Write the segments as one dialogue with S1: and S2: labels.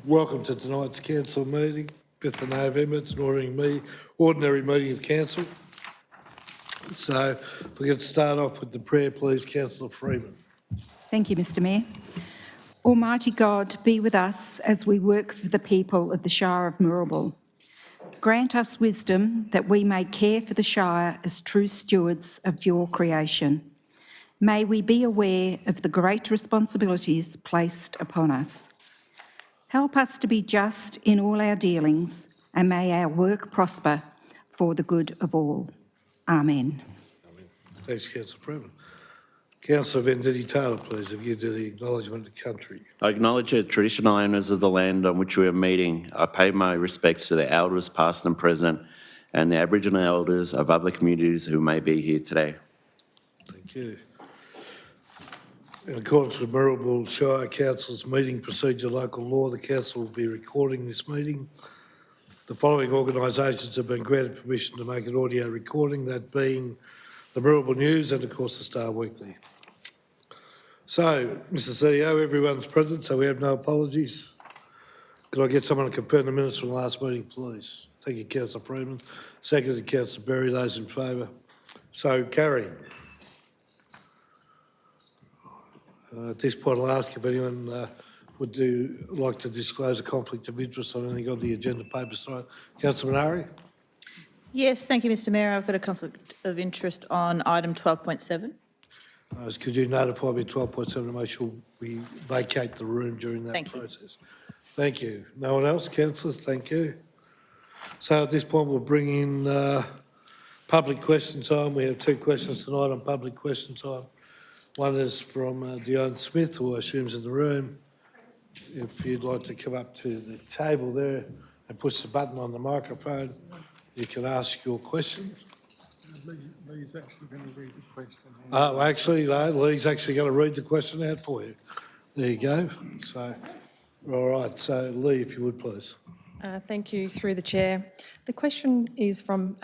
S1: Welcome to tonight's council meeting, 5th of November. It's an ordinary meeting of council. So if we could start off with the prayer, please, Councillor Freeman.
S2: Thank you, Mr Mayor. Almighty God, be with us as we work for the people of the Shire of Moorabool. Grant us wisdom that we may care for the Shire as true stewards of your creation. May we be aware of the great responsibilities placed upon us. Help us to be just in all our dealings, and may our work prosper for the good of all. Amen.
S1: Thanks, Councillor Freeman. Councillor Venditti Taylor, please, if you do the acknowledgement of country.
S3: I acknowledge the traditional owners of the land on which we are meeting. I pay my respects to the elders past and present and the Aboriginal elders of other communities who may be here today.
S1: Thank you. In accordance with Moorabool Shire Council's meeting procedure local law, the council will be recording this meeting. The following organisations have been granted permission to make an audio recording, that being the Moorabool News and, of course, the Star Weekly. So, Mr CEO, everyone's present, so we have no apologies. Could I get someone to confirm the minutes from the last meeting, please? Thank you, Councillor Freeman. Seconded, Councillor Berry. Those in favour? So carried. At this point, I'll ask if anyone would like to disclose a conflict of interest on anything on the agenda papers tonight. Councillor Minari?
S4: Yes, thank you, Mr Mayor. I've got a conflict of interest on item 12.7.
S1: Could you notify me 12.7 to make sure we vacate the room during that
S4: Thank you.
S1: process? Thank you. No one else, councillors? Thank you. So at this point, we'll bring in public question time. We have two questions tonight on public question time. One is from Dion Smith, who I assume is in the room. If you'd like to come up to the table there and push the button on the microphone, you can ask your question.
S5: Lee's actually going to read the question.
S1: Oh, actually, no, Lee's actually going to read the question out for you. There you go. So, all right. So, Lee, if you would, please.
S6: Thank you, through the chair. The question is from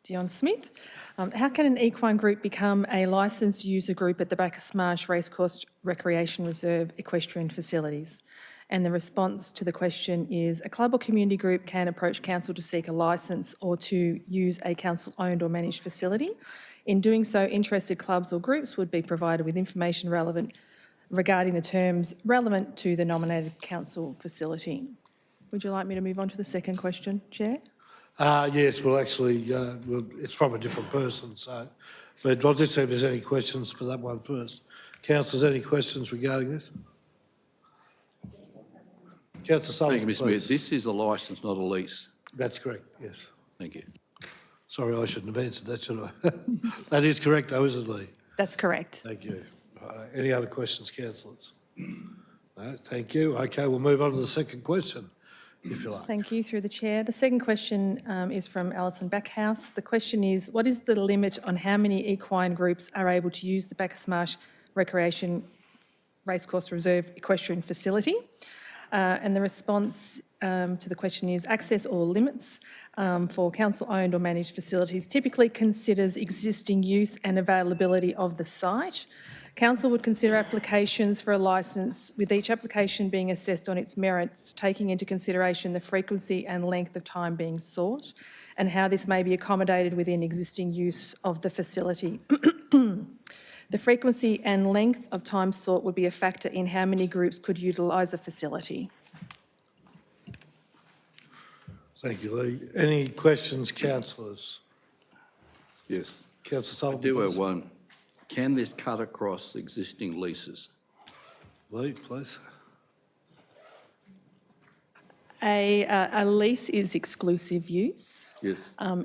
S6: Dion Smith. How can an equine group become a licensed user group at the Bacchus Marsh Racecourse Recreation Reserve equestrian facilities? And the response to the question is, a club or community group can approach council to seek a licence or to use a council-owned or managed facility. In doing so, interested clubs or groups would be provided with information relevant regarding the terms relevant to the nominated council facility. Would you like me to move on to the second question, Chair?
S1: Yes, well, actually, it's from a different person, so. But I'll just see if there's any questions for that one first. Councillors, any questions regarding this? Councillor Sullivan,
S7: Thank you, Mr Mayor. This is a licence, not a lease.
S1: That's correct, yes.
S7: Thank you.
S1: Sorry, I shouldn't have answered that, should I? That is correct, though, isn't it, Lee?
S6: That's correct.
S1: Thank you. Any other questions, councillors? No, thank you. Okay, we'll move on to the second question, if you like.
S6: Thank you, through the chair. The second question is from Alison Backhouse. The question is, what is the limit on how many equine groups are able to use the Bacchus Marsh Recreation Racecourse Reserve equestrian facility? And the response to the question is, access or limits for council-owned or managed facilities typically considers existing use and availability of the site. Council would consider applications for a licence, with each application being assessed on its merits, taking into consideration the frequency and length of time being sought and how this may be accommodated within existing use of the facility. The frequency and length of time sought would be a factor in how many groups could utilise a facility.
S1: Thank you, Lee. Any questions, councillors?
S7: Yes.
S1: Councillor
S7: I
S1: Sullivan,
S7: do have
S1: please.
S7: one. Can this cut across existing leases?
S1: Lee, please.
S6: A lease is exclusive use.
S7: Yes.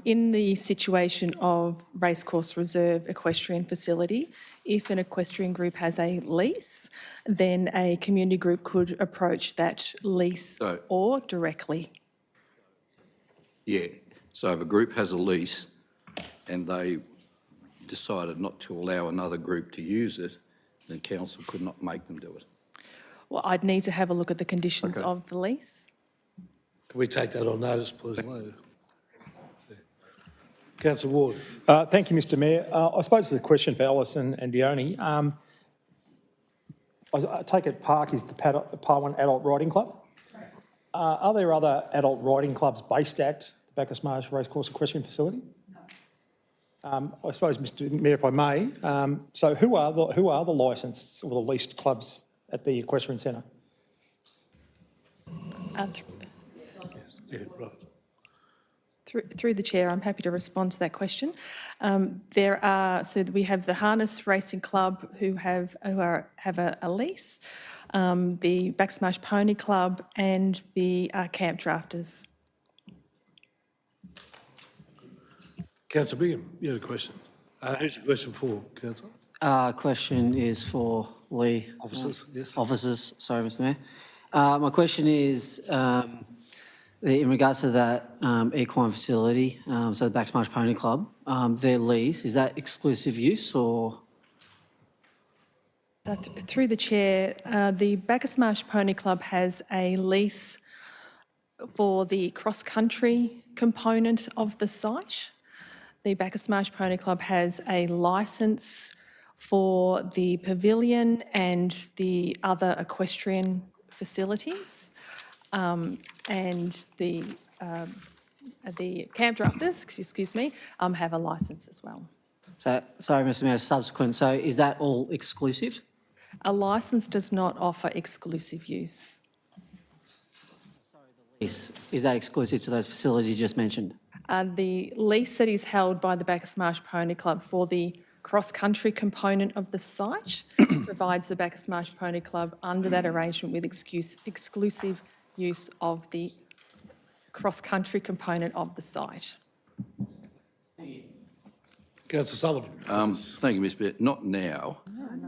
S6: In the situation of Racecourse Reserve equestrian facility, if an equestrian group has a lease, then a community group could approach that lease
S7: So-
S6: or directly.
S7: Yeah. So if a group has a lease and they decided not to allow another group to use it, then council could not make them do it.
S6: Well, I'd need to have a look at the conditions
S7: Okay.
S6: of the lease.
S1: Can we take that on notice, please, Lee? Councillor Ward.
S5: Thank you, Mr Mayor. I suppose it's a question for Alison and Dione. I take it Park is the Parwan Adult Riding Club? Are there other adult riding clubs based at the Bacchus Marsh Racecourse Equestrian Facility? I suppose, Mr Mayor, if I may, so who are the licensed or the leased clubs at the Equestrian Centre?
S1: Yeah, right.
S6: Through the chair, I'm happy to respond to that question. So we have the Harness Racing Club who have a lease, the Bacchus Marsh Pony Club and the Camp Drafters.
S1: Councillor Bingham, you had a question. Who's the question for, councillor?
S8: Question is for Lee.
S1: Officers, yes.
S8: Officers, sorry, Mr Mayor. My question is in regards to that equine facility, so the Bacchus Marsh Pony Club, their lease, is that exclusive use or?
S6: Through the chair, the Bacchus Marsh Pony Club has a lease for the cross-country component of the site. The Bacchus Marsh Pony Club has a licence for the pavilion and the other equestrian facilities. And the Camp Drafters, excuse me, have a licence as well.
S8: So, sorry, Mr Mayor, subsequent, so is that all exclusive?
S6: A licence does not offer exclusive use.
S8: Is that exclusive to those facilities you just mentioned?
S6: The lease that is held by the Bacchus Marsh Pony Club for the cross-country component of the site provides the Bacchus Marsh Pony Club under that arrangement with exclusive use of the cross-country component of the site.
S1: Councillor Sullivan.
S7: Thank you, Mr Mayor. Not now,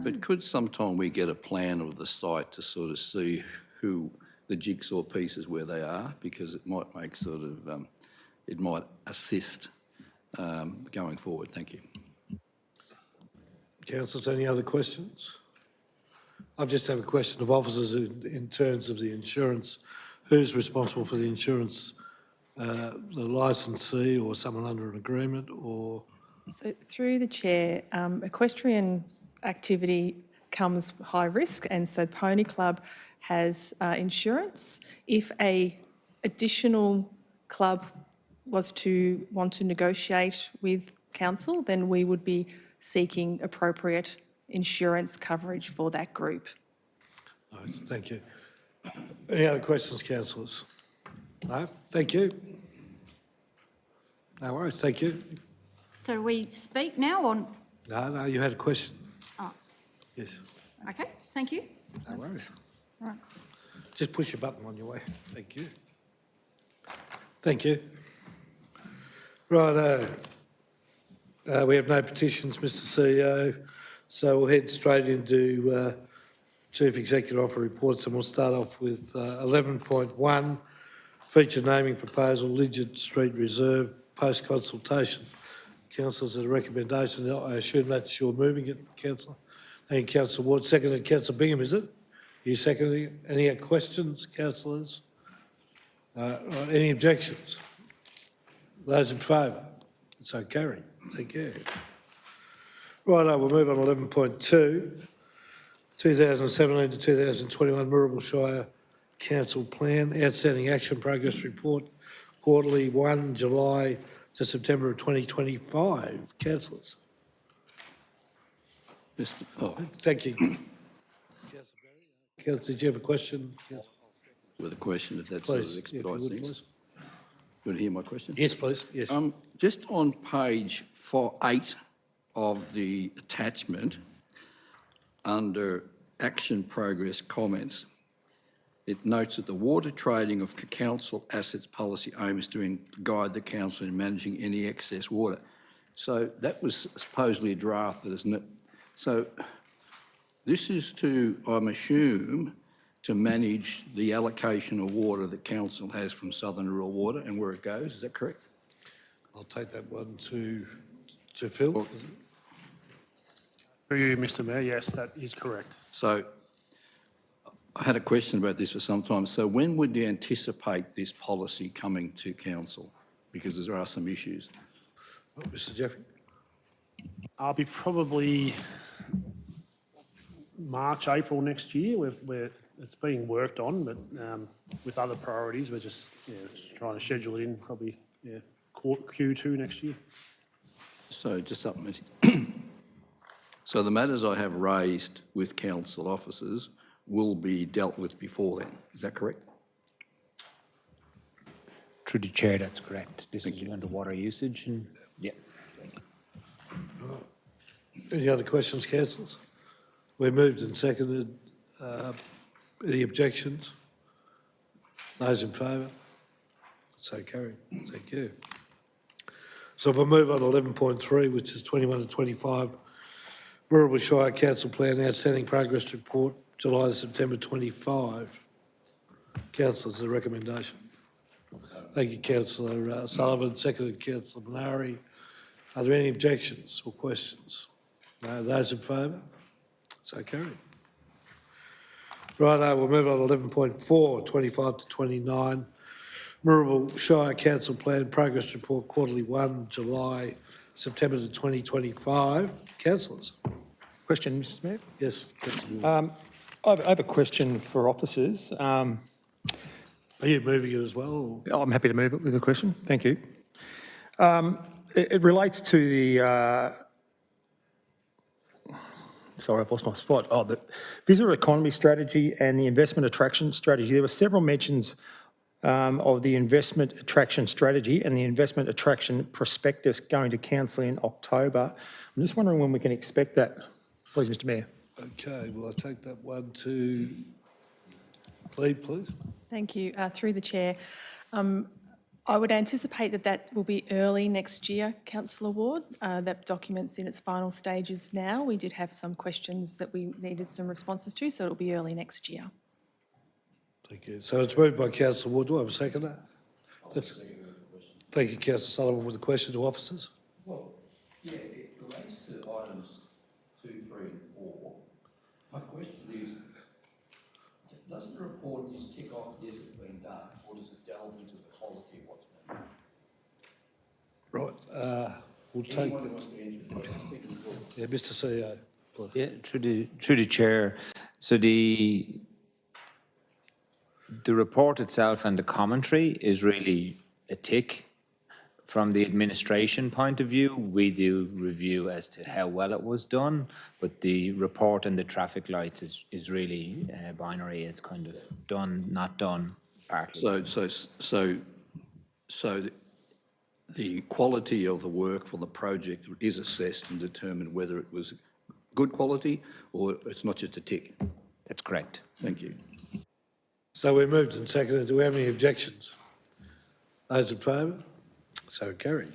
S7: but could sometime we get a plan of the site to sort of see who the jigsaw pieces where they are, because it might make sort of, it might assist going forward. Thank you.
S1: Councillors, any other questions? I just have a question of officers in terms of the insurance. Who's responsible for the insurance? The licensee or someone under an agreement or?
S6: So through the chair, equestrian activity comes high risk, and so Pony Club has insurance. If a additional club was to want to negotiate with council, then we would be seeking appropriate insurance coverage for that group.
S1: No, thank you. Any other questions, councillors? No? Thank you. No worries, thank you.
S9: So do we speak now or?
S1: No, you had a question.
S9: Oh,
S1: Yes,
S9: okay, thank you.
S1: no worries.
S9: Right.
S1: Just push your button on your way. Thank you. Thank you. Right, we have no petitions, Mr CEO, so we'll head straight into Chief Executive Officer reports, and we'll start off with 11.1, feature naming proposal, Lidget Street Reserve, post-consultation. Councillors, a recommendation. I assume that's you're moving it, Councillor. Thank you, Councillor Ward. Seconded, Councillor Bingham, is it? You seconding it? Any questions, councillors? Right, any objections? Those in favour? So carried. Thank you. Right, we'll move on to 11.2, 2017 to 2021 Moorabool Shire Council Plan, Outstanding Action Progress Report, quarterly 1 July to September of 2025. Councillors. Thank you. Councillor, did you have a question?
S7: With a question, if that sort of
S1: Please, if you
S7: expedites
S1: would,
S7: things.
S1: please.
S7: You want to hear my question?
S1: Yes, please, yes.
S7: Just on page 8 of the attachment, under action progress comments, it notes that the water trading of council assets policy aim is to guide the council in managing any excess water. So that was supposedly drafted, isn't it? So this is to, I'm assume, to manage the allocation of water that council has from Southern Rural Water and where it goes. Is that correct?
S1: I'll take that one to Phil.
S10: Through you, Mr Mayor, yes, that is correct.
S7: So I had a question about this for some time. So when would you anticipate this policy coming to council? Because there are some issues.
S1: Oh, Mr Jeffrey.
S10: I'll be probably March, April next year. We're it's being worked on, but with other priorities, we're just trying to schedule it in probably Q2 next year.
S7: So just supplementing. So the matters I have raised with council officers will be dealt with before then, is that correct?
S11: Through the chair, that's correct. This is underwater usage and, yeah.
S1: Any other questions, councillors? We moved and seconded. Any objections? Those in favour? So carried. Thank you. So if I move on to 11.3, which is 21 to 25, Wirral Shire Council Plan Outstanding Progress Report, July to September 25. Councillors, the recommendation. Thank you, Councillor Sullivan, seconded Councillor Minari. Are there any objections or questions? No, those in favour? So carried. Righto, we'll move on to 11.4, 25 to 29. Wirral Shire Council Plan Progress Report, Quarterly 1, July, September to 2025. Councillors?
S5: Question, Mr Mayor?
S1: Yes, Councillor Ward.
S5: I have a question for officers.
S1: Are you moving it as well? Or?
S5: I'm happy to move it with a question. Thank you. It relates to the, sorry, I've lost my spot. Oh, the visitor economy strategy and the investment attraction strategy. There were several mentions of the investment attraction strategy and the investment attraction prospectus going to council in October. I'm just wondering when we can expect that, please, Mr Mayor.
S1: Okay, well, I'll take that one to Cleve, please.
S12: Thank you. Through the chair, I would anticipate that that will be early next year, Councillor Ward. That document's in its final stages now. We did have some questions that we needed some responses to, so it'll be early next year.
S1: Thank you. So it's moved by Councillor Ward. Do I have a seconder? Thank you, Councillor Sullivan, with the question to officers.
S7: Well, yeah, it relates to items 2, 3 and 4. My question is, does the report just tick off yes, it's been done, or does it delve into the quality of what's been done?
S1: Right, we'll take
S7: Anyone
S1: the,
S7: who wants to answer it, second thought.
S1: yeah, Mr CEO, please.
S11: Yeah, through the chair. So the report itself and the commentary is really a tick. From the administration point of view, we do review as to how well it was done, but the report and the traffic lights is really binary. It's kind of done, not done, partly.
S7: So the quality of the work for the project is assessed and determined whether it was good quality or it's not just a tick.
S11: That's correct.
S7: Thank you.
S1: So we moved and seconded. Do we have any objections? Those in favour? So carried.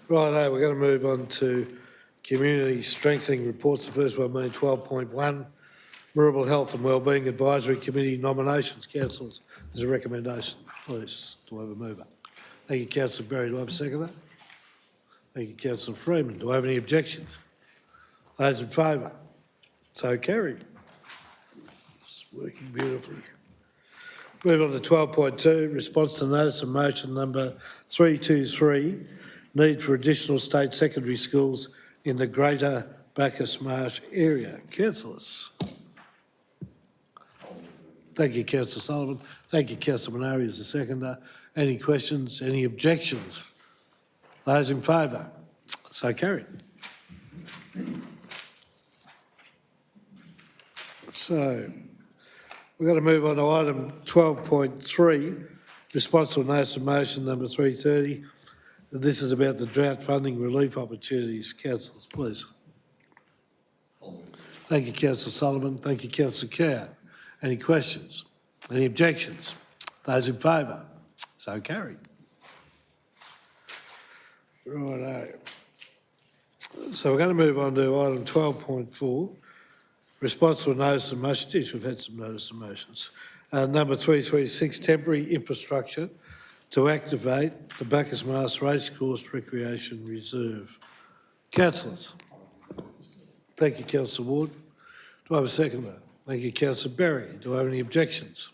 S1: Righto, we're going to move on to community strengthening reports. The first one being 12.1, Wirral Health and Wellbeing Advisory Committee nominations. Councillors, there's a recommendation. Please, do I have a mover? Thank you, Councillor Berry. Do I have a seconder? Thank you, Councillor Freeman. Do I have any objections? Those in favour? So carried. It's working beautifully. Move on to 12.2, response to notice of motion number 323, need for additional state secondary schools in the Greater Bacchus Marsh area. Councillors. Thank you, Councillor Sullivan. Thank you, Councillor Minari as the seconder. Any questions, any objections? Those in favour? So carried. So, we're going to move on to item 12.3, response to a notice of motion number 330. This is about the drought funding relief opportunities. Councillors, please. Thank you, Councillor Sullivan. Thank you, Councillor Kerr. Any questions? Any objections? Those in favour? So carried. Righto. So we're going to move on to item 12.4. Response to a notice of motion. Geez, we've had some notice of motions. Number 336, temporary infrastructure to activate the Bacchus Marsh Racecourse Recreation Reserve. Councillors. Thank you, Councillor Ward. Do I have a seconder? Thank you, Councillor Berry. Do I have any objections?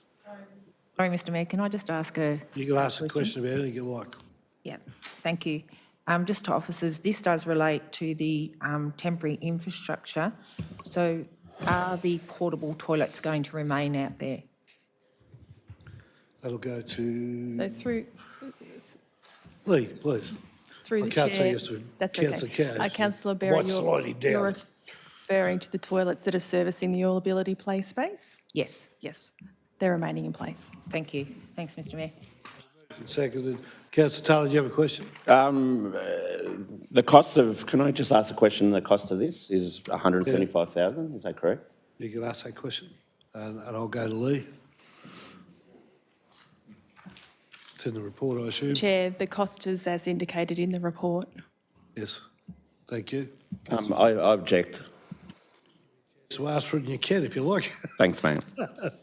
S13: Sorry, Mr Mayor, can I just ask a...
S1: You can ask a question about anything you like.
S13: Yeah, thank you. Just to officers, this does relate to the temporary infrastructure. So Are the portable toilets going to remain out there?
S1: That'll go to
S12: So through
S1: Lee, please.
S12: the
S1: I can't see
S12: chair.
S1: you through
S12: That's
S1: Councillor
S12: okay.
S1: Cash.
S12: Councillor
S1: Might
S12: Berry,
S1: slide him down.
S12: you're referring to the toilets that are servicing the All Ability Play space?
S13: Yes,
S12: Yes, they're remaining in place.
S13: thank you. Thanks, Mr Mayor.
S1: Seconded. Councillor Taylor, do you have a question?
S3: The cost of, can I just ask a question? The cost of this is 175,000, is that correct?
S1: You can ask that question, and I'll go to Lee. It's in the report, I assume?
S12: Chair, the cost is as indicated in the report.
S1: Yes. Thank you.
S3: I object.
S1: So ask for it and you can if you like.
S3: Thanks, mate.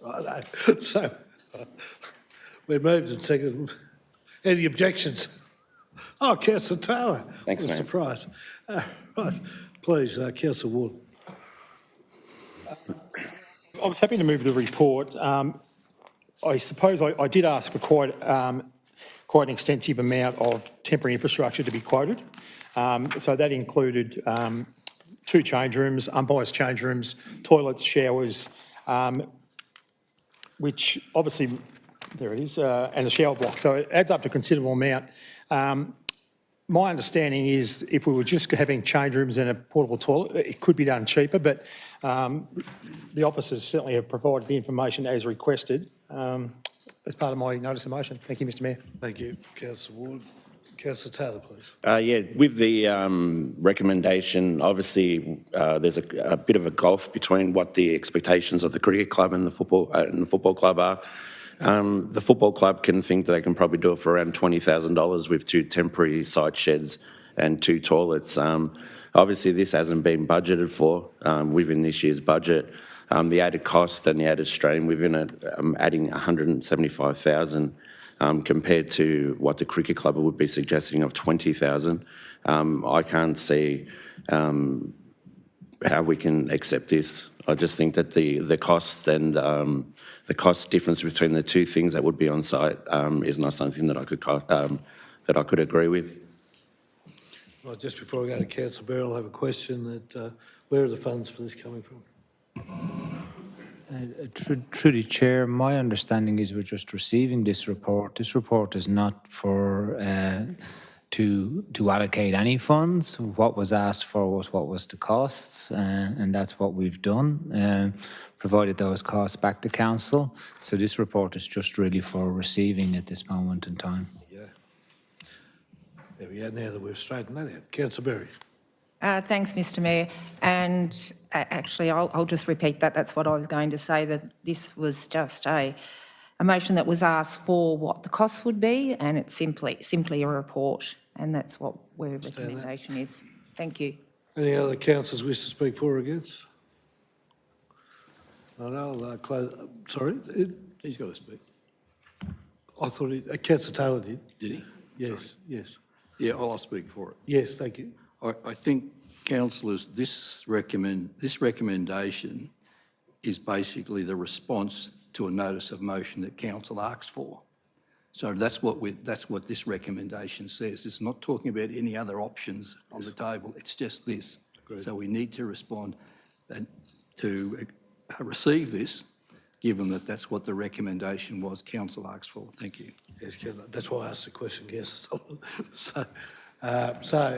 S1: Righto. So, we're moved and seconded. Any objections? Oh, Councillor Taylor.
S3: Thanks,
S1: What a
S3: mate.
S1: surprise. Right, please, Councillor Ward.
S5: I was happy to move the report. I suppose I did ask for quite an extensive amount of temporary infrastructure to be quoted. So that included 2 change rooms, umpires change rooms, toilets, showers, which obviously, there it is, and a shower block. So it adds up to a considerable amount. My understanding is if we were just having change rooms and a portable toilet, it could be done cheaper, but the officers certainly have provided the information as requested as part of my notice of motion. Thank you, Mr Mayor.
S1: Thank you, Councillor Ward. Councillor Taylor, please.
S3: Yeah, with the recommendation, obviously, there's a bit of a gulf between what the expectations of the cricket club and the football club are. The football club can think that they can probably do it for around $20,000 with 2 temporary site sheds and 2 toilets. Obviously, this hasn't been budgeted for within this year's budget. The added cost and the added strain within it, adding $175,000 compared to what the cricket club would be suggesting of $20,000. I can't see how we can accept this. I just think that the cost and the cost difference between the 2 things that would be on site is not something that I could agree with.
S1: Well, just before I go to Councillor Beryl, I have a question that where are the funds for this coming from?
S11: Through the chair, my understanding is we're just receiving this report. This report is not for to allocate any funds. What was asked for was what was the costs, and that's what we've done, provided those costs back to council. So this report is just really for receiving at this moment in time.
S1: Yeah. There we go, now that we've straightened that out. Councillor Berry.
S13: Thanks, Mr Mayor. And actually, I'll just repeat that. That's what I was going to say, that this was just a motion that was asked for what the costs would be, and it's simply a report, and that's what our recommendation is. Thank you.
S1: Any other councillors wish to speak for or against? No, I'll close. Sorry?
S7: He's got to speak.
S1: I thought Councillor Taylor did.
S7: Did he?
S1: Yes, yes.
S7: Yeah, I'll speak for it.
S1: Yes, thank you.
S7: I think, councillors, this recommendation is basically the response to a notice of motion that council asked for. So that's what this recommendation says. It's not talking about any other options on the table. It's just this.
S1: Agreed.
S7: So we need to respond and to receive this, given that that's what the recommendation was council asked for. Thank you.
S1: Yes, Councillor, that's why I asked the question, yes. So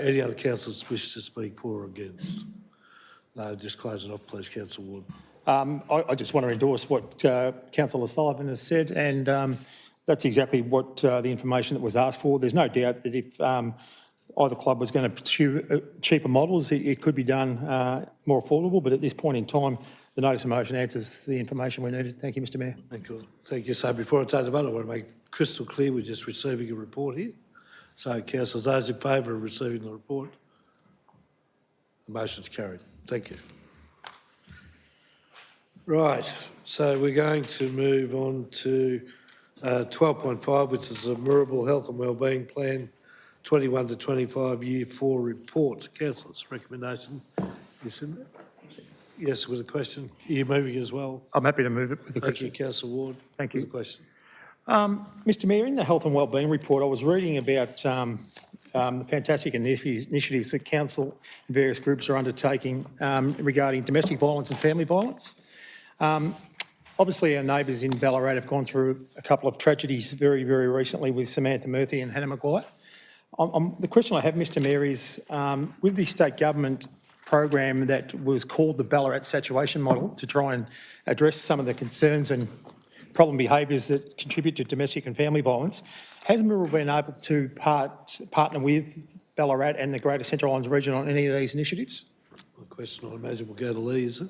S1: any other councillors wish to speak for or against? No, just close it off, please, Councillor Ward.
S5: I just want to endorse what Councillor Sullivan has said, and that's exactly what the information that was asked for. There's no doubt that if either club was going to pursue cheaper models, it could be done more affordable, but at this point in time, the notice of motion answers the information we needed. Thank you, Mr Mayor.
S1: Thank you. Thank you. So before I take the vote, I want to make crystal clear we're just receiving a report here. So, councillors, those in favour of receiving the report? The motion's carried. Thank you. Right, so we're going to move on to 12.5, which is the Moorabool Health and Wellbeing Plan 21 to 25 Year 4 report. Councillors, recommendation is in there? Yes, with a question. Are you moving as well?
S5: I'm happy to move it with a
S1: Thank
S5: question.
S1: you, Councillor Ward.
S5: Thank you.
S1: With a question.
S5: Mr Mayor, in the Health and Wellbeing report, I was reading about the fantastic initiatives that council and various groups are undertaking regarding domestic violence and family violence. Obviously, our neighbours in Ballarat have gone through a couple of tragedies very, very recently with Samantha Murphy and Hannah Maguire. The question I have, Mr Mayor, is with the state government program that was called the Ballarat Saturation Model to try and address some of the concerns and problem behaviours that contribute to domestic and family violence, has Mirrabooka been able to partner with Ballarat and the Greater Central Islands region on any of these initiatives?
S1: The question I imagine will go to Lee, is it?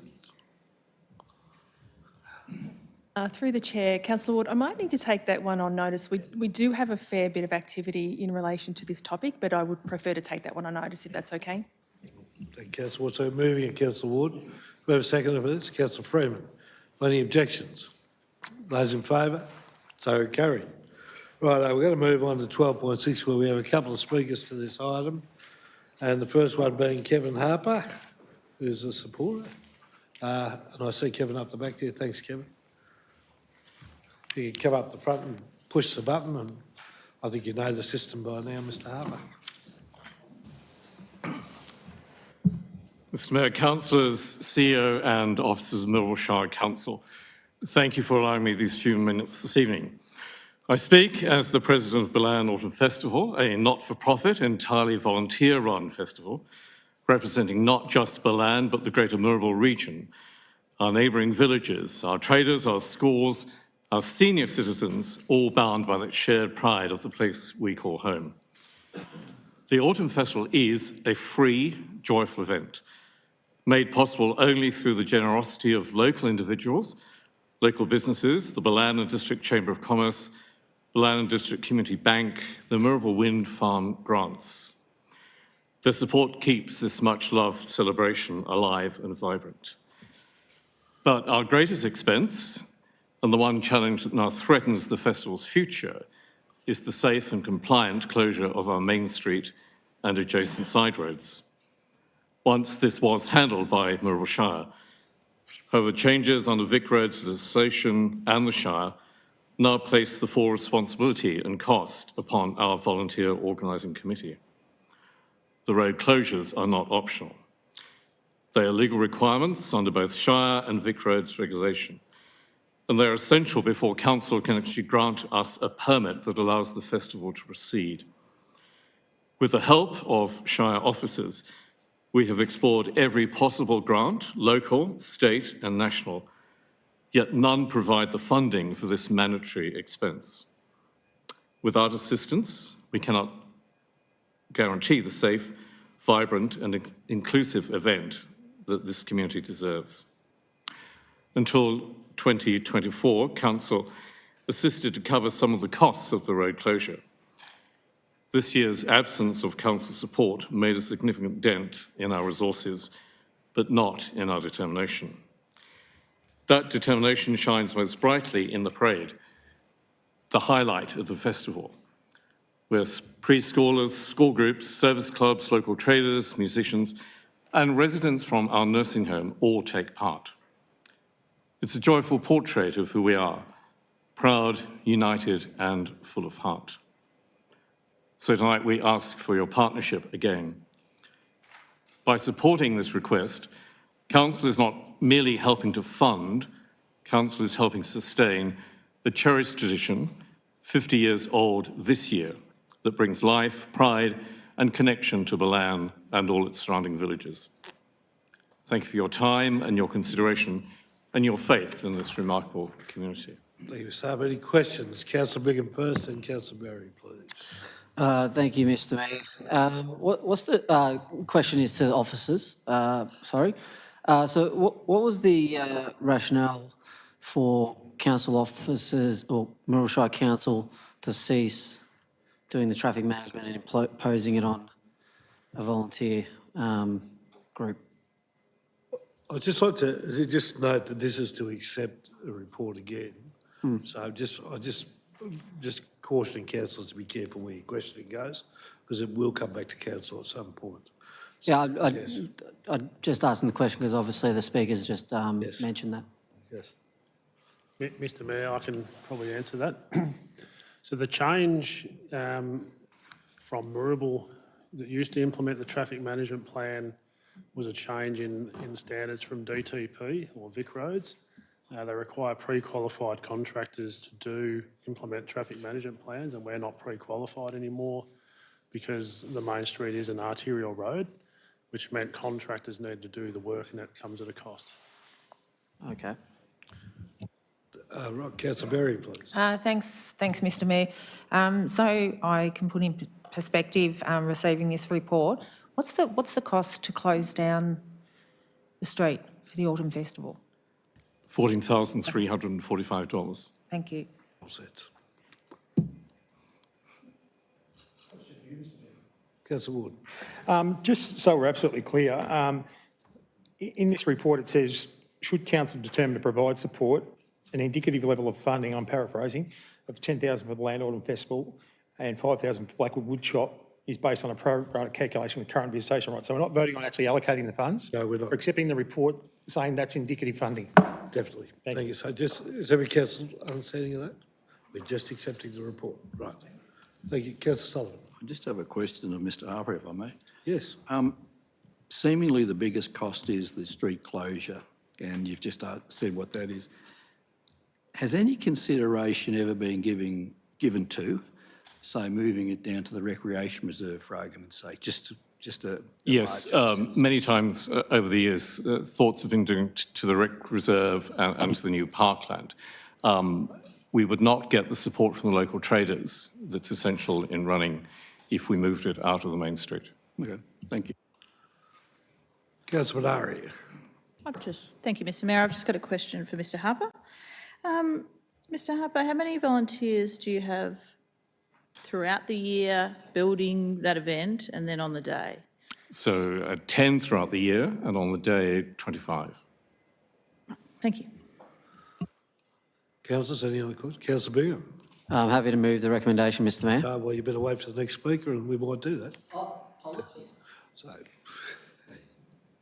S12: Through the chair, Councillor Ward, I might need to take that one on notice. We do have a fair bit of activity in relation to this topic, but I would prefer to take that one on notice if that's okay.
S1: Thank you, Councillor Ward. So moving it, Councillor Ward. We have a second for this, Councillor Freeman. Any objections? Those in favour? So carried. Right, we're going to move on to 12.6 where we have a couple of speakers to this item. And the first one being Kevin Harper, who's a supporter. And I see Kevin up the back there. Thanks, Kevin. You can come up the front and push the button, and I think you know the system by now, Mr Harper.
S14: Mr Mayor, councillors, CEO and officers of Mirrabooka Shire Council, thank you for allowing me these few minutes this evening. I speak as the President of Balan Autumn Festival, a not-for-profit, entirely volunteer-run festival, representing not just Balan but the greater Mirrabooka region, our neighbouring villages, our traders, our schools, our senior citizens, all bound by that shared pride of the place we call home. The Autumn Festival is a free, joyful event, made possible only through the generosity of local individuals, local businesses, the Balan District Chamber of Commerce, Balan District Community Bank, the Mirrabooka Wind Farm grants. Their support keeps this much-loved celebration alive and vibrant. But our greatest expense, and the one challenge that now threatens the festival's future, is the safe and compliant closure of our main street and adjacent side roads. Once this was handled by Mirrabooka Shire. However, changes on the Vic Roads Association and the Shire now place the full responsibility and cost upon our volunteer organising committee. The road closures are not optional. They are legal requirements under both Shire and Vic Roads regulation, and they are essential before Council can actually grant us a permit that allows the festival to proceed. With the help of Shire officers, we have explored every possible grant, local, state and national, yet none provide the funding for this mandatory expense. Without assistance, we cannot guarantee the safe, vibrant and inclusive event that this community deserves. Until 2024, Council assisted to cover some of the costs of the road closure. This year's absence of Council support made a significant dent in our resources, but not in our determination. That determination shines most brightly in the parade, the highlight of the festival, where preschoolers, school groups, service clubs, local traders, musicians, and residents from our nursing home all take part. It's a joyful portrait of who we are, proud, united, and full of heart. So tonight we ask for your partnership again. By supporting this request, Council is not merely helping to fund, Council is helping sustain a cherished tradition, 50 years old this year, that brings life, pride, and connection to Balan and all its surrounding villages. Thank you for your time and your consideration and your faith in this remarkable community.
S1: Thank you, Mr. Harper. Any questions? Councillor Bigham first and Councillor Berry, please.
S8: Thank you, Mr Mayor. What's the question is to the officers, sorry. So what was the rationale for council officers or Mirrabooka Shire Council to cease doing the traffic management and imposing it on a volunteer group?
S1: I'd just like to just note that this is to accept a report again. So I just cautioning councillors to be careful where your questioning goes, because it will come back to council at some point. So,
S8: Yeah,
S1: yes.
S8: I'm just asking the question because obviously the speakers just mentioned that.
S1: Yes.
S10: Mr Mayor, I can probably answer that. So the change from Moorabool that used to implement the traffic management plan was a change in standards from DTP or Vic Roads. They require pre-qualified contractors to implement traffic management plans, and we're not pre-qualified anymore because the main street is an arterial road, which meant contractors need to do the work, and that comes at a cost.
S8: Okay.
S1: Right, Councillor Berry, please.
S13: Thanks, Mr Mayor. So I can put in perspective receiving this report. What's the cost to close down the street for the Autumn Festival?
S14: $14,345.
S13: Thank you.
S1: All set. Councillor Ward.
S5: Just so we're absolutely clear, in this report it says, should council determine to provide support, an indicative level of funding, I'm paraphrasing, of $10,000 for the Land Autumn Festival and $5,000 for Blackwood Woodshop is based on a pro-rata calculation with current visitation rights. So we're not voting on actually allocating the funds.
S1: No, we're not.
S5: We're accepting the report saying that's indicative funding.
S1: Definitely.
S5: Thank
S1: Thank you. So just, is every council understanding of that? We're just accepting the report. Right. Thank you. Councillor Sullivan.
S7: I just have a question of Mr Harper, if I may.
S1: Yes.
S7: Seemingly the biggest cost is the street closure, and you've just said what that is. Has any consideration ever been given to, say, moving it down to the recreation reserve, for argument's sake, just a...
S14: Yes, many times over the years, thoughts have been doing to the rec reserve and to the new parkland. We would not get the support from the local traders that's essential in running if we moved it out of the main street.
S7: Okay, thank you.
S1: Councillor Minari.
S4: Thank you, Mr Mayor. I've just got a question for Mr Harper. Mr Harper, how many volunteers do you have throughout the year building that event and then on the day?
S14: So 10 throughout the year, and on the day, 25.
S4: Thank you.
S1: Councillors, any other questions? Councillor Bingham.
S8: I'm happy to move the recommendation, Mr Mayor.
S1: Well, you better wait for the next speaker and we might do that. So,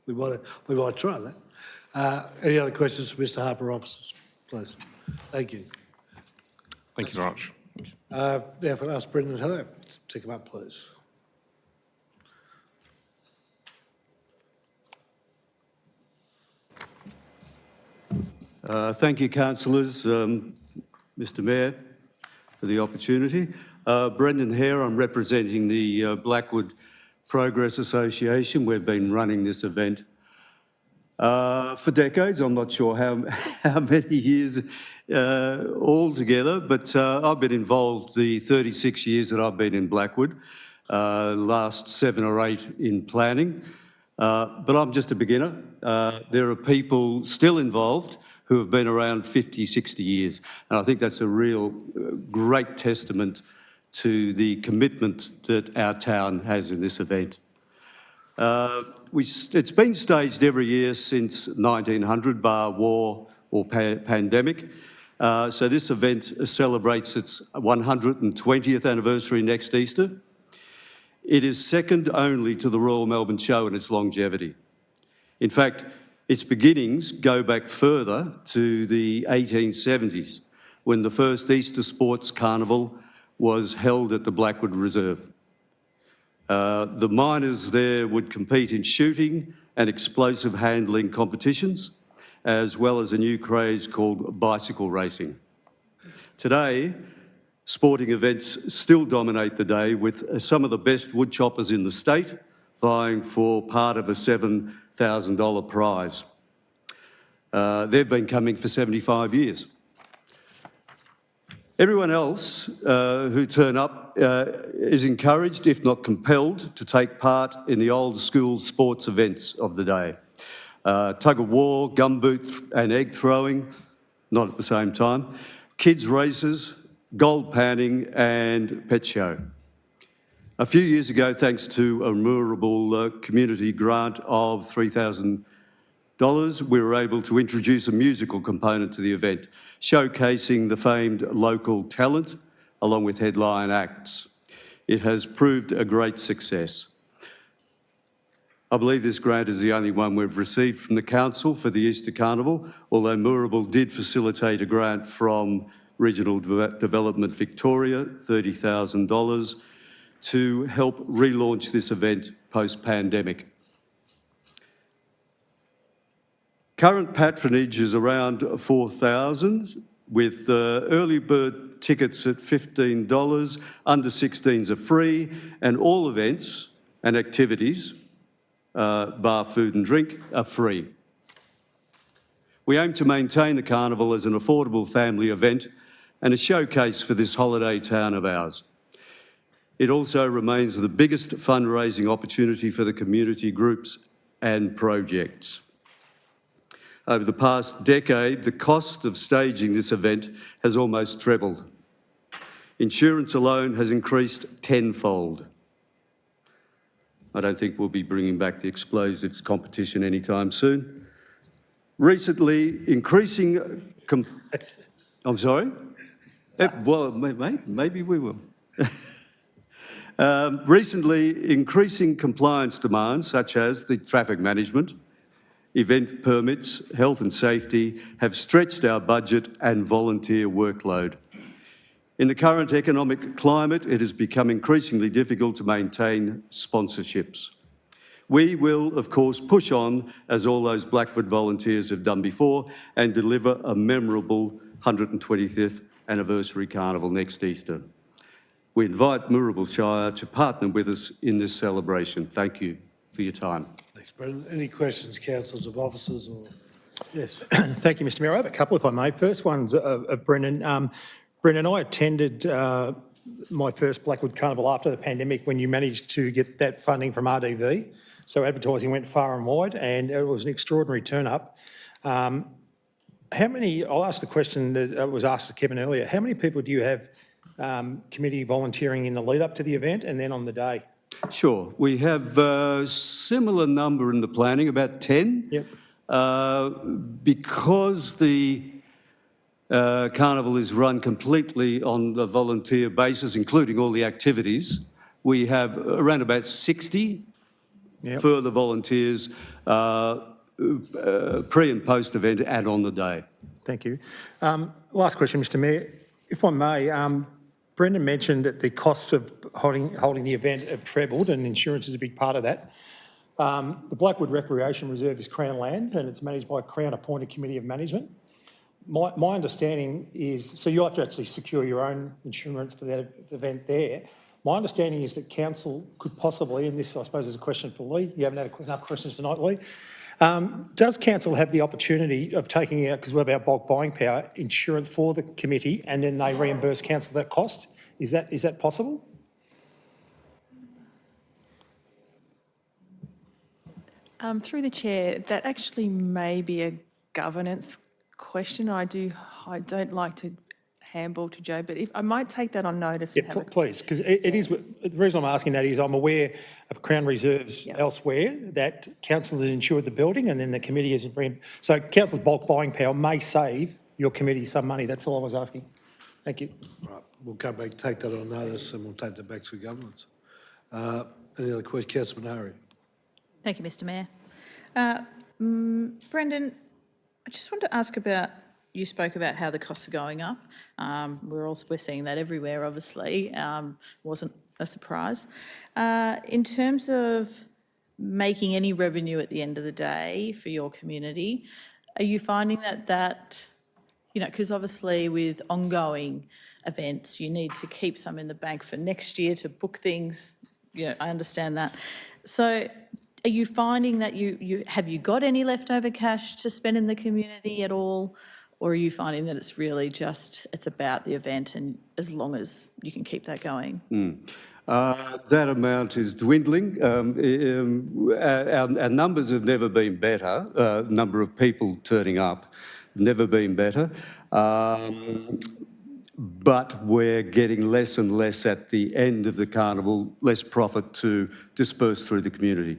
S1: we might try that. Any other questions for Mr Harper, officers, please? Thank you.
S14: Thank you very much.
S1: Now, if I ask Brendan Hello to take him up, please.
S15: Thank you, councillors, Mr Mayor, for the opportunity. Brendan Hare, I'm representing the Blackwood Progress Association. We've been running this event for decades. I'm not sure how many years altogether, but I've been involved the 36 years that I've been in Blackwood, last 7 or 8 in planning. But I'm just a beginner. There are people still involved who have been around 50, 60 years. And I think that's a real great testament to the commitment that our town has in this event. It's been staged every year since 1900, bar war or pandemic. So this event celebrates its 120th anniversary next Easter. It is second only to the Royal Melbourne Show in its longevity. In fact, its beginnings go back further to the 1870s, when the first Easter Sports Carnival was held at the Blackwood Reserve. The miners there would compete in shooting and explosive handling competitions, as well as a new craze called bicycle racing. Today, sporting events still dominate the day, with some of the best woodchoppers in the state vying for part of a $7,000 prize. They've been coming for 75 years. Everyone else who turn up is encouraged, if not compelled, to take part in the old school sports events of the day. Tug of war, gumboot and egg throwing, not at the same time, kids races, gold panning and pet show. A few years ago, thanks to a Moorabool community grant of $3,000, we were able to introduce a musical component to the event, showcasing the famed local talent along with headline acts. It has proved a great success. I believe this grant is the only one we've received from the council for the Easter Carnival, although Moorabool did facilitate a grant from Regional Development Victoria, $30,000, to help relaunch this event post-pandemic. Current patronage is around 4,000, with early bird tickets at $15, under 16s are free, and all events and activities, bar food and drink, are free. We aim to maintain the Carnival as an affordable family event and a showcase for this holiday town of ours. It also remains the biggest fundraising opportunity for the community groups and projects. Over the past decade, the cost of staging this event has almost trebled. Insurance alone has increased tenfold. I don't think we'll be bringing back the explosives competition anytime soon. Recently, increasing... I'm sorry? Well, maybe we will. Recently, increasing compliance demands, such as the traffic management, event permits, health and safety, have stretched our budget and volunteer workload. In the current economic climate, it has become increasingly difficult to maintain sponsorships. We will, of course, push on, as all those Blackwood volunteers have done before, and deliver a memorable 125th anniversary carnival next Easter. We invite Moorabool Shire to partner with us in this celebration. Thank you for your time.
S1: Thanks, Brendan. Any questions, councillors of officers or... Yes.
S5: Thank you, Mr Mayor. I have a couple, if I may. First one's of Brendan. Brendan, I attended my first Blackwood Carnival after the pandemic when you managed to get that funding from RDV. So advertising went far and wide and it was an extraordinary turn-up. How many, I'll ask the question that was asked to Kevin earlier, how many people do you have committee volunteering in the lead-up to the event and then on the day?
S15: Sure. We have a similar number in the planning, about 10.
S5: Yep.
S15: Because the carnival is run completely on a volunteer basis, including all the activities, we have around about 60 further volunteers pre and post event and on the day.
S5: Thank you. Last question, Mr Mayor. If I may, Brendan mentioned that the costs of holding the event have trebled and insurance is a big part of that. The Blackwood Recreation Reserve is Crown land and it's managed by a Crown-appointed committee of management. My understanding is, so you'll have to actually secure your own insurance for that event there. My understanding is that council could possibly, and this I suppose is a question for Lee, you haven't had enough questions tonight, Lee. Does council have the opportunity of taking out, because we're about bulk buying power, insurance for the committee and then they reimburse council that cost? Is that possible?
S12: Through the chair, that actually may be a governance question. I don't like to handball to Joe, but if I might take that on notice.
S5: Yeah, please, because it is, the reason I'm asking that is I'm aware of Crown reserves elsewhere that council has insured the building and then the committee is, so council's bulk buying power may save your committee some money. That's all I was asking. Thank you.
S1: Right, we'll come back, take that on notice and we'll take that back to governance. Any other questions? Councillor Minari.
S4: Thank you, Mr Mayor. Brendan, I just want to ask about, you spoke about how the costs are going up. We're seeing that everywhere, obviously. Wasn't a surprise. In terms of making any revenue at the end of the day for your community, are you finding that you know, because obviously with ongoing events, you need to keep some in the bank for next year to book things. You know, I understand that. So are you finding that have you got any leftover cash to spend in the community at all? Or are you finding that it's really just, it's about the event and as long as you can keep that going?
S15: That amount is dwindling. Our numbers have never been better. Number of people turning up, never been better. But we're getting less and less at the end of the carnival, less profit to disperse through the community.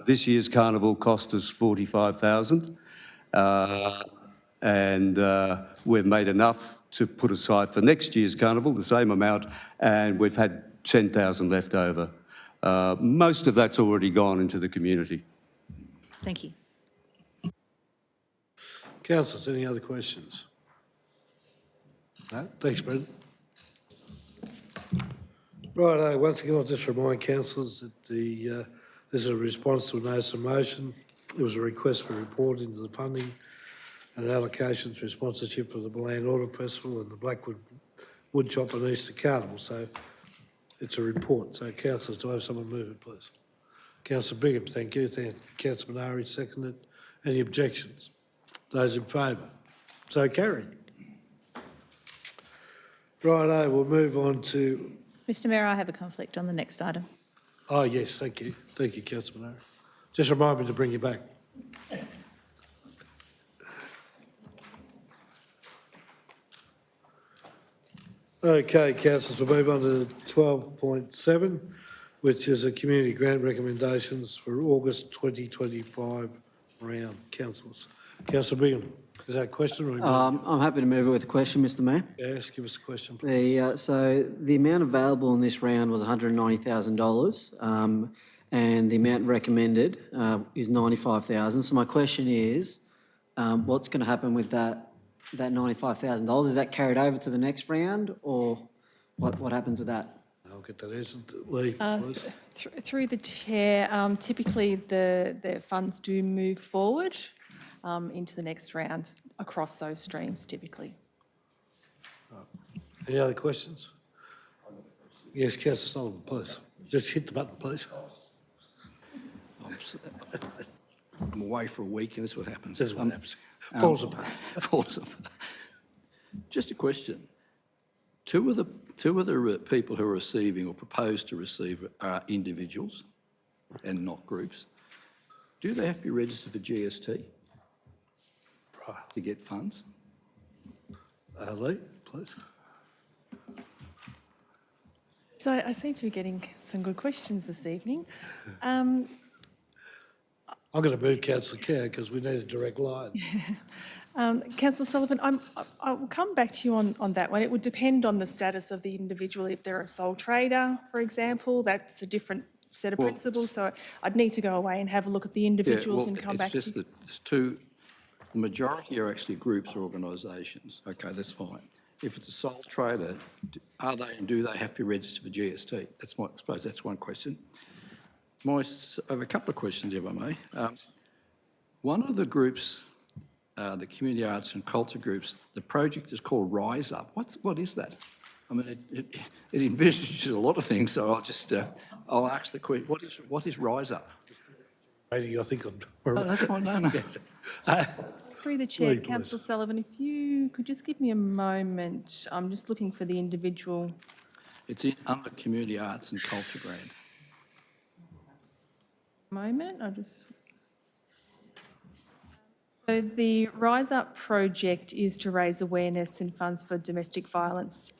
S15: This year's carnival cost us $45,000. And we've made enough to put aside for next year's carnival, the same amount, and we've had 10,000 left over. Most of that's already gone into the community.
S4: Thank you.
S1: Councillors, any other questions? No? Thanks, Brendan. Right, once again, I'll just remind councillors that this is a response to a notice of motion. It was a request for report into the funding and allocations for sponsorship for the Milan Autumn Festival and the Blackwood Woodchop and Easter Carnival. So it's a report. So councillors, do I have someone move it, please? Councillor Bingham, thank you. Councillor Minari, seconded. Any objections? Those in favour? So carried. Righto, we'll move on to...
S4: Mr Mayor, I have a conflict on the next item.
S1: Oh, yes, thank you. Thank you, Councillor Minari. Just remind me to bring you back. Okay, councillors, we'll move on to 12.7, which is a community grant recommendations for August 2025 round. Councillors. Councillor Bingham, is that a question or?
S8: I'm happy to move it with a question, Mr Mayor.
S1: Yes, give us a question, please.
S8: So the amount available in this round was $190,000, and the amount recommended is $95,000. So my question is, what's going to happen with that $95,000? Is that carried over to the next round, or what happens with that?
S1: I'll get that answer. Lee, please.
S12: Through the chair, typically the funds do move forward into the next round across those streams typically.
S1: Any other questions? Yes, Councillor Sullivan, please. Just hit the button, please.
S7: I'm away for a week and this is what happens.
S1: This is what happens. Falls apart.
S7: Falls apart. Just a question. Two of the people who are receiving or propose to receive are individuals and not groups. Do they have to be registered for GST to get funds?
S1: Lee, please.
S12: So I seem to be getting some good questions this evening.
S1: I'm going to move Councillor Kerr because we need a direct line.
S12: Councillor Sullivan, I will come back to you on that one. It would depend on the status of the individual. If they're a sole trader, for example, that's a different set of principles. So I'd need to go away and have a look at the individuals and come back to you.
S7: It's just that there's two, the majority are actually groups or organisations. Okay, that's fine. If it's a sole trader, do they have to be registered for GST? I suppose that's one question. I have a couple of questions, if I may. One of the groups, the community arts and culture groups, the project is called Rise Up. What is that? I mean, it envisages a lot of things, so I'll ask the question, what is Rise Up?
S1: I think I'm...
S7: Oh, that's fine, no.
S12: Through the chair, Councillor Sullivan, if you could just give me a moment. I'm just looking for the individual.
S7: It's under community arts and culture grant.
S12: So the Rise Up project is to raise awareness and funds for domestic violence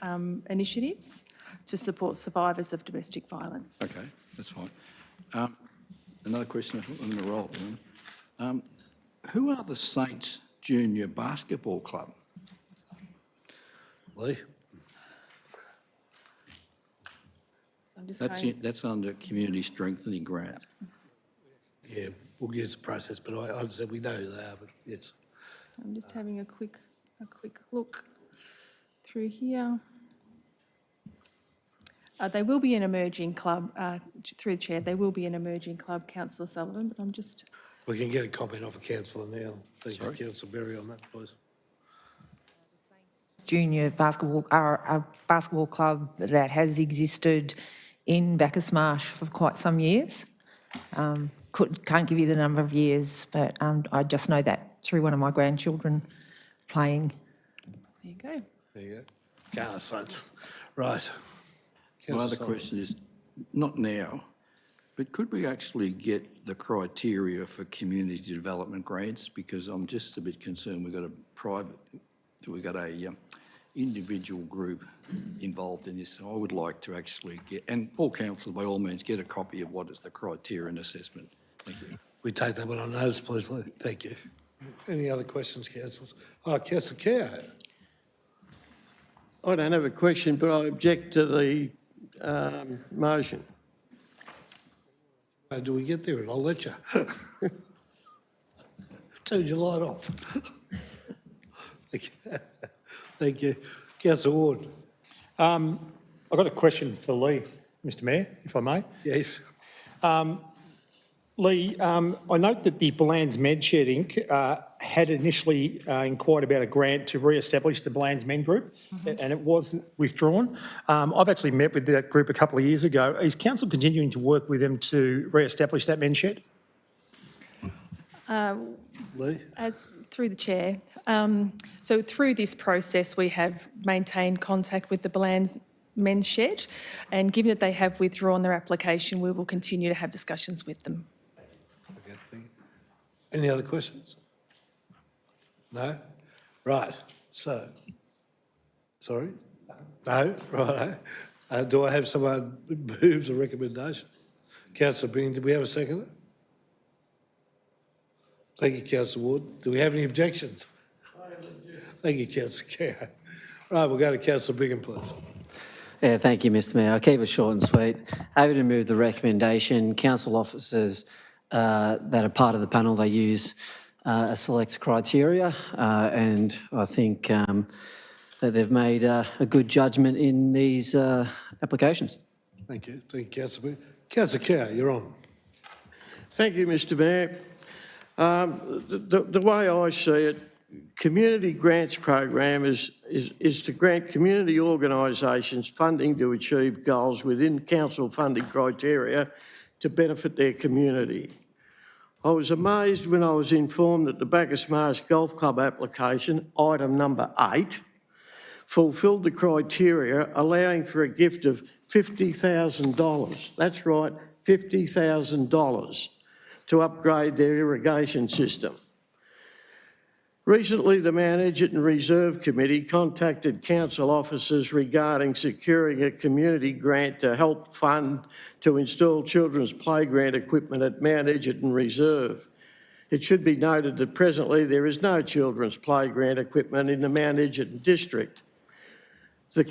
S12: initiatives to support survivors of domestic violence.
S7: Okay, that's fine. Another question, I'm going to roll. Who are the Saints Junior Basketball Club?
S1: Lee?
S12: So
S7: That's under Community Strengthening Grant.
S1: Yeah, we'll use the process, but I said we know who they are, but yes.
S12: I'm just having a quick look through here. They will be an emerging club, through the chair, they will be an emerging club, Councillor Sullivan, but I'm just...
S1: We can get a comment off a councillor now. Thanks, Councillor Berry, on that, please.
S13: Junior basketball are a basketball club that has existed in Bacchus Marsh for quite some years. Can't give you the number of years, but I just know that through one of my grandchildren playing.
S12: There you go.
S1: There you go. Ghana Saints. Right.
S7: My other question is, not now, but could we actually get the criteria for community development grants? Because I'm just a bit concerned we've got a individual group involved in this. So I would like to actually get, and all councillors by all means, get a copy of what is the criteria and assessment. Thank you.
S1: We take that one on notice, please, Lee. Thank you. Any other questions, councillors? Councillor Kerr.
S16: I don't have a question, but I object to the motion.
S1: Do we get there? And I'll let you. Turn your light off. Thank you. Councillor Ward.
S5: I've got a question for Lee. Mr Mayor, if I may.
S1: Yes.
S5: Lee, I note that the Bland's Med Shed Inc. Had initially inquired about a grant to re-establish the Bland's Men Group, and it was withdrawn. I've actually met with that group a couple of years ago. Is council continuing to work with them to re-establish that men's shed?
S1: Lee?
S12: Through the chair. So through this process, we have maintained contact with the Bland's Men's Shed, and given that they have withdrawn their application, we will continue to have discussions with them.
S1: Okay, thank you. Any other questions? No? Right, so, sorry? No, right. Do I have someone who moves a recommendation? Councillor Bingham, do we have a seconder? Thank you, Councillor Ward. Do we have any objections? Thank you, Councillor Kerr. Right, we'll go to Councillor Bingham, please.
S8: Yeah, thank you, Mr Mayor. I'll keep it short and sweet. Happy to move the recommendation. Council officers that are part of the panel, they use a select criteria, and I think that they've made a good judgment in these applications.
S1: Thank you. Thank you, Councillor Bingham. Councillor Kerr, you're on.
S16: Thank you, Mr Mayor. The way I see it, community grants program is to grant community organisations funding to achieve goals within council funding criteria to benefit their community. I was amazed when I was informed that the Bacchus Marsh Golf Club application, item number 8, fulfilled the criteria allowing for a gift of $50,000. That's right, $50,000 to upgrade their irrigation system. Recently, the Mount Egerton Reserve Committee contacted council officers regarding securing a community grant to help fund to install children's playground equipment at Mount Egerton Reserve. It should be noted that presently there is no children's playground equipment in the Mount Egerton district. The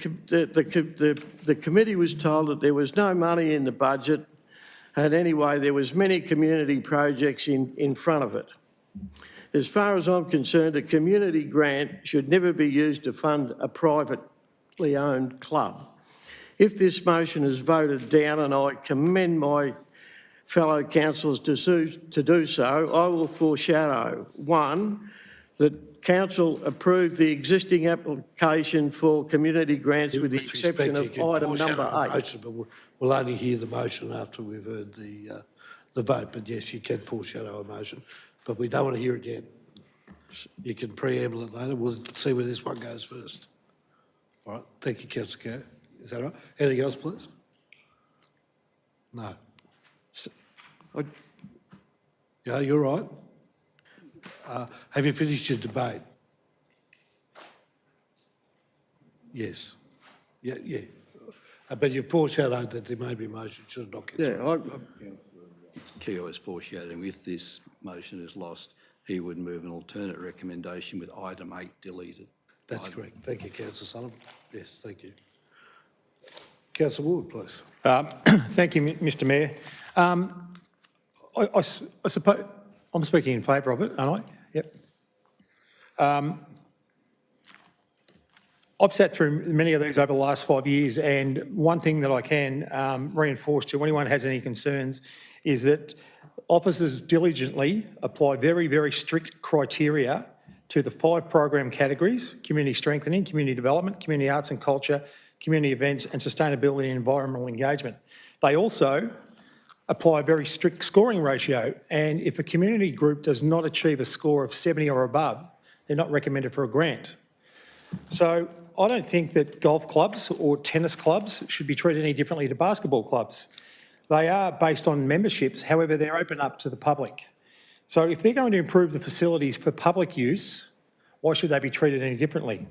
S16: committee was told that there was no money in the budget, and anyway, there was many community projects in front of it. As far as I'm concerned, a community grant should never be used to fund a privately owned club. If this motion is voted down, and I commend my fellow councillors to do so, I will foreshadow, 1, that council approve the existing application for community grants with the exception of item number 8.
S1: Motion, but we'll only hear the motion after we've heard the vote. But yes, you can foreshadow a motion, but we don't want to hear it yet. You can preamble it later. We'll see where this one goes first. All right. Thank you, Councillor Kerr. Is that right? Anything else, please? No. Yeah, you're right. Have you finished your debate? Yes. Yeah. But you foreshadowed that there may be a motion, should it not get through?
S7: Keogh is foreshadowing if this motion is lost, he would move an alternate recommendation with item 8 deleted.
S1: That's correct. Thank you, Councillor Sullivan. Yes, thank you. Councillor Ward, please.
S5: Thank you, Mr Mayor. I suppose I'm speaking in favour of it, aren't I? Yep. I've sat through many of these over the last 5 years, and one thing that I can reinforce to anyone who has any concerns is that officers diligently apply very, very strict criteria to the 5 program categories: community strengthening, community development, community arts and culture, community events, and sustainability and environmental engagement. They also apply a very strict scoring ratio, and if a community group does not achieve a score of 70 or above, they're not recommended for a grant. So I don't think that golf clubs or tennis clubs should be treated any differently to basketball clubs. They are based on memberships, however, they're open up to the public. So if they're going to improve the facilities for public use, why should they be treated any differently?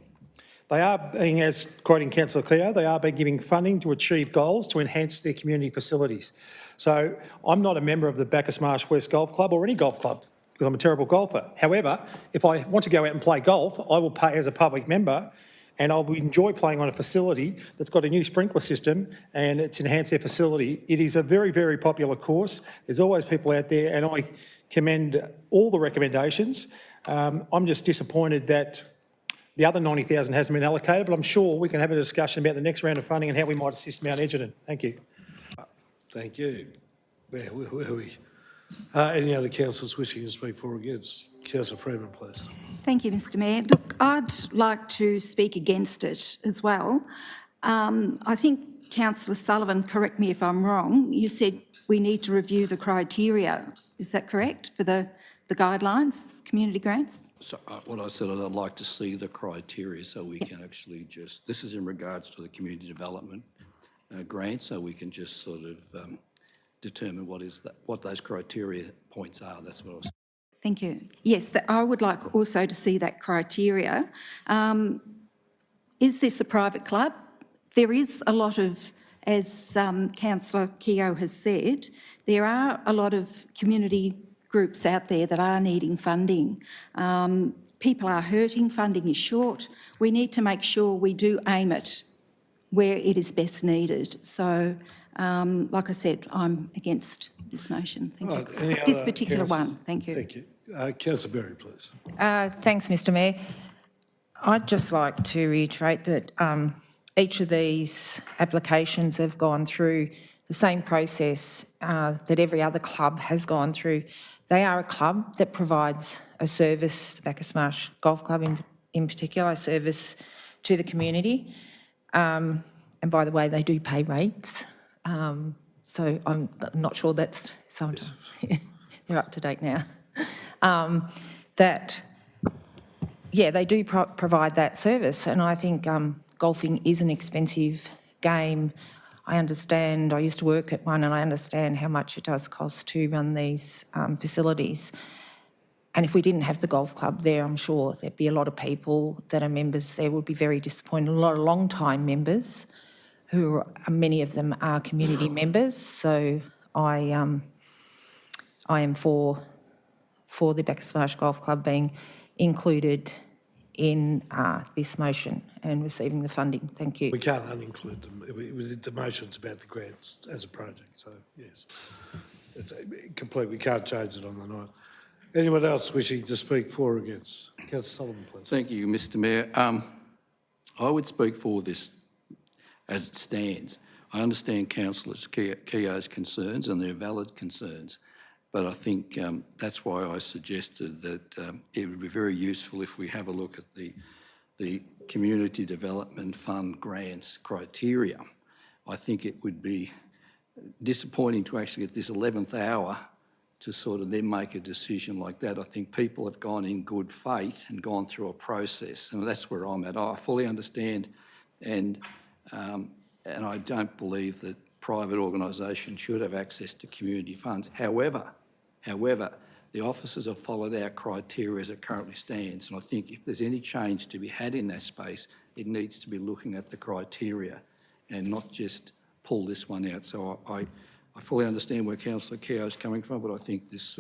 S5: They are being, as quoting Councillor Keogh, they are being given funding to achieve goals to enhance their community facilities. So I'm not a member of the Bacchus Marsh West Golf Club or any golf club because I'm a terrible golfer. However, if I want to go out and play golf, I will pay as a public member, and I'll enjoy playing on a facility that's got a new sprinkler system and it's enhanced their facility. It is a very, very popular course. There's always people out there, and I commend all the recommendations. I'm just disappointed that the other 90,000 hasn't been allocated, but I'm sure we can have a discussion about the next round of funding and how we might assist Mount Egerton. Thank you.
S1: Thank you. Where are we? Any other councillors wishing to speak for or against? Councillor Freeman, please.
S2: Thank you, Mr Mayor. Look, I'd like to speak against it as well. I think Councillor Sullivan, correct me if I'm wrong, you said we need to review the criteria. Is that correct, for the guidelines, community grants?
S7: So what I said is I'd like to see the criteria so we can actually just, this is in regards to the community development grant, so we can just sort of determine what those criteria points are. That's what I was saying.
S2: Thank you. Yes, I would like also to see that criteria. Is this a private club? There is a lot of, as Councillor Keogh has said, there are a lot of community groups out there that are needing funding. People are hurting, funding is short. We need to make sure we do aim it where it is best needed. So, like I said, I'm against this motion. Thank you. This particular one. Thank you.
S1: Thank you. Councillor Berry, please.
S13: Thanks, Mr Mayor. I'd just like to reiterate that each of these applications have gone through the same process that every other club has gone through. They are a club that provides a service, the Bacchus Marsh Golf Club in particular, a service to the community. And by the way, they do pay rates. So I'm not sure that's sometimes, they're up to date now. They do provide that service, and I think golfing is an expensive game. I understand, I used to work at one, and I understand how much it does cost to run these facilities. And if we didn't have the golf club there, I'm sure there'd be a lot of people that are members there would be very disappointed, a lot of long-time members who many of them are community members. So I am for the Bacchus Marsh Golf Club being included in this motion and receiving the funding. Thank you.
S1: We can't uninclude them. The motion's about the grants as a project, so yes. It's complete, we can't change it on the night. Anyone else wishing to speak for or against? Councillor Sullivan, please.
S7: Thank you, Mr Mayor. I would speak for this as it stands. I understand Councillor Keogh's concerns, and they're valid concerns, but I think that's why I suggested that it would be very useful if we have a look at the Community Development Fund grants criteria. I think it would be disappointing to actually get this 11th hour to sort of then make a decision like that. I think people have gone in good faith and gone through a process, and that's where I'm at. I fully understand, and I don't believe that private organisations should have access to community funds. However, the officers have followed our criteria as it currently stands, and I think if there's any change to be had in that space, it needs to be looking at the criteria and not just pull this one out. So I fully understand where Councillor Keogh is coming from, but I think this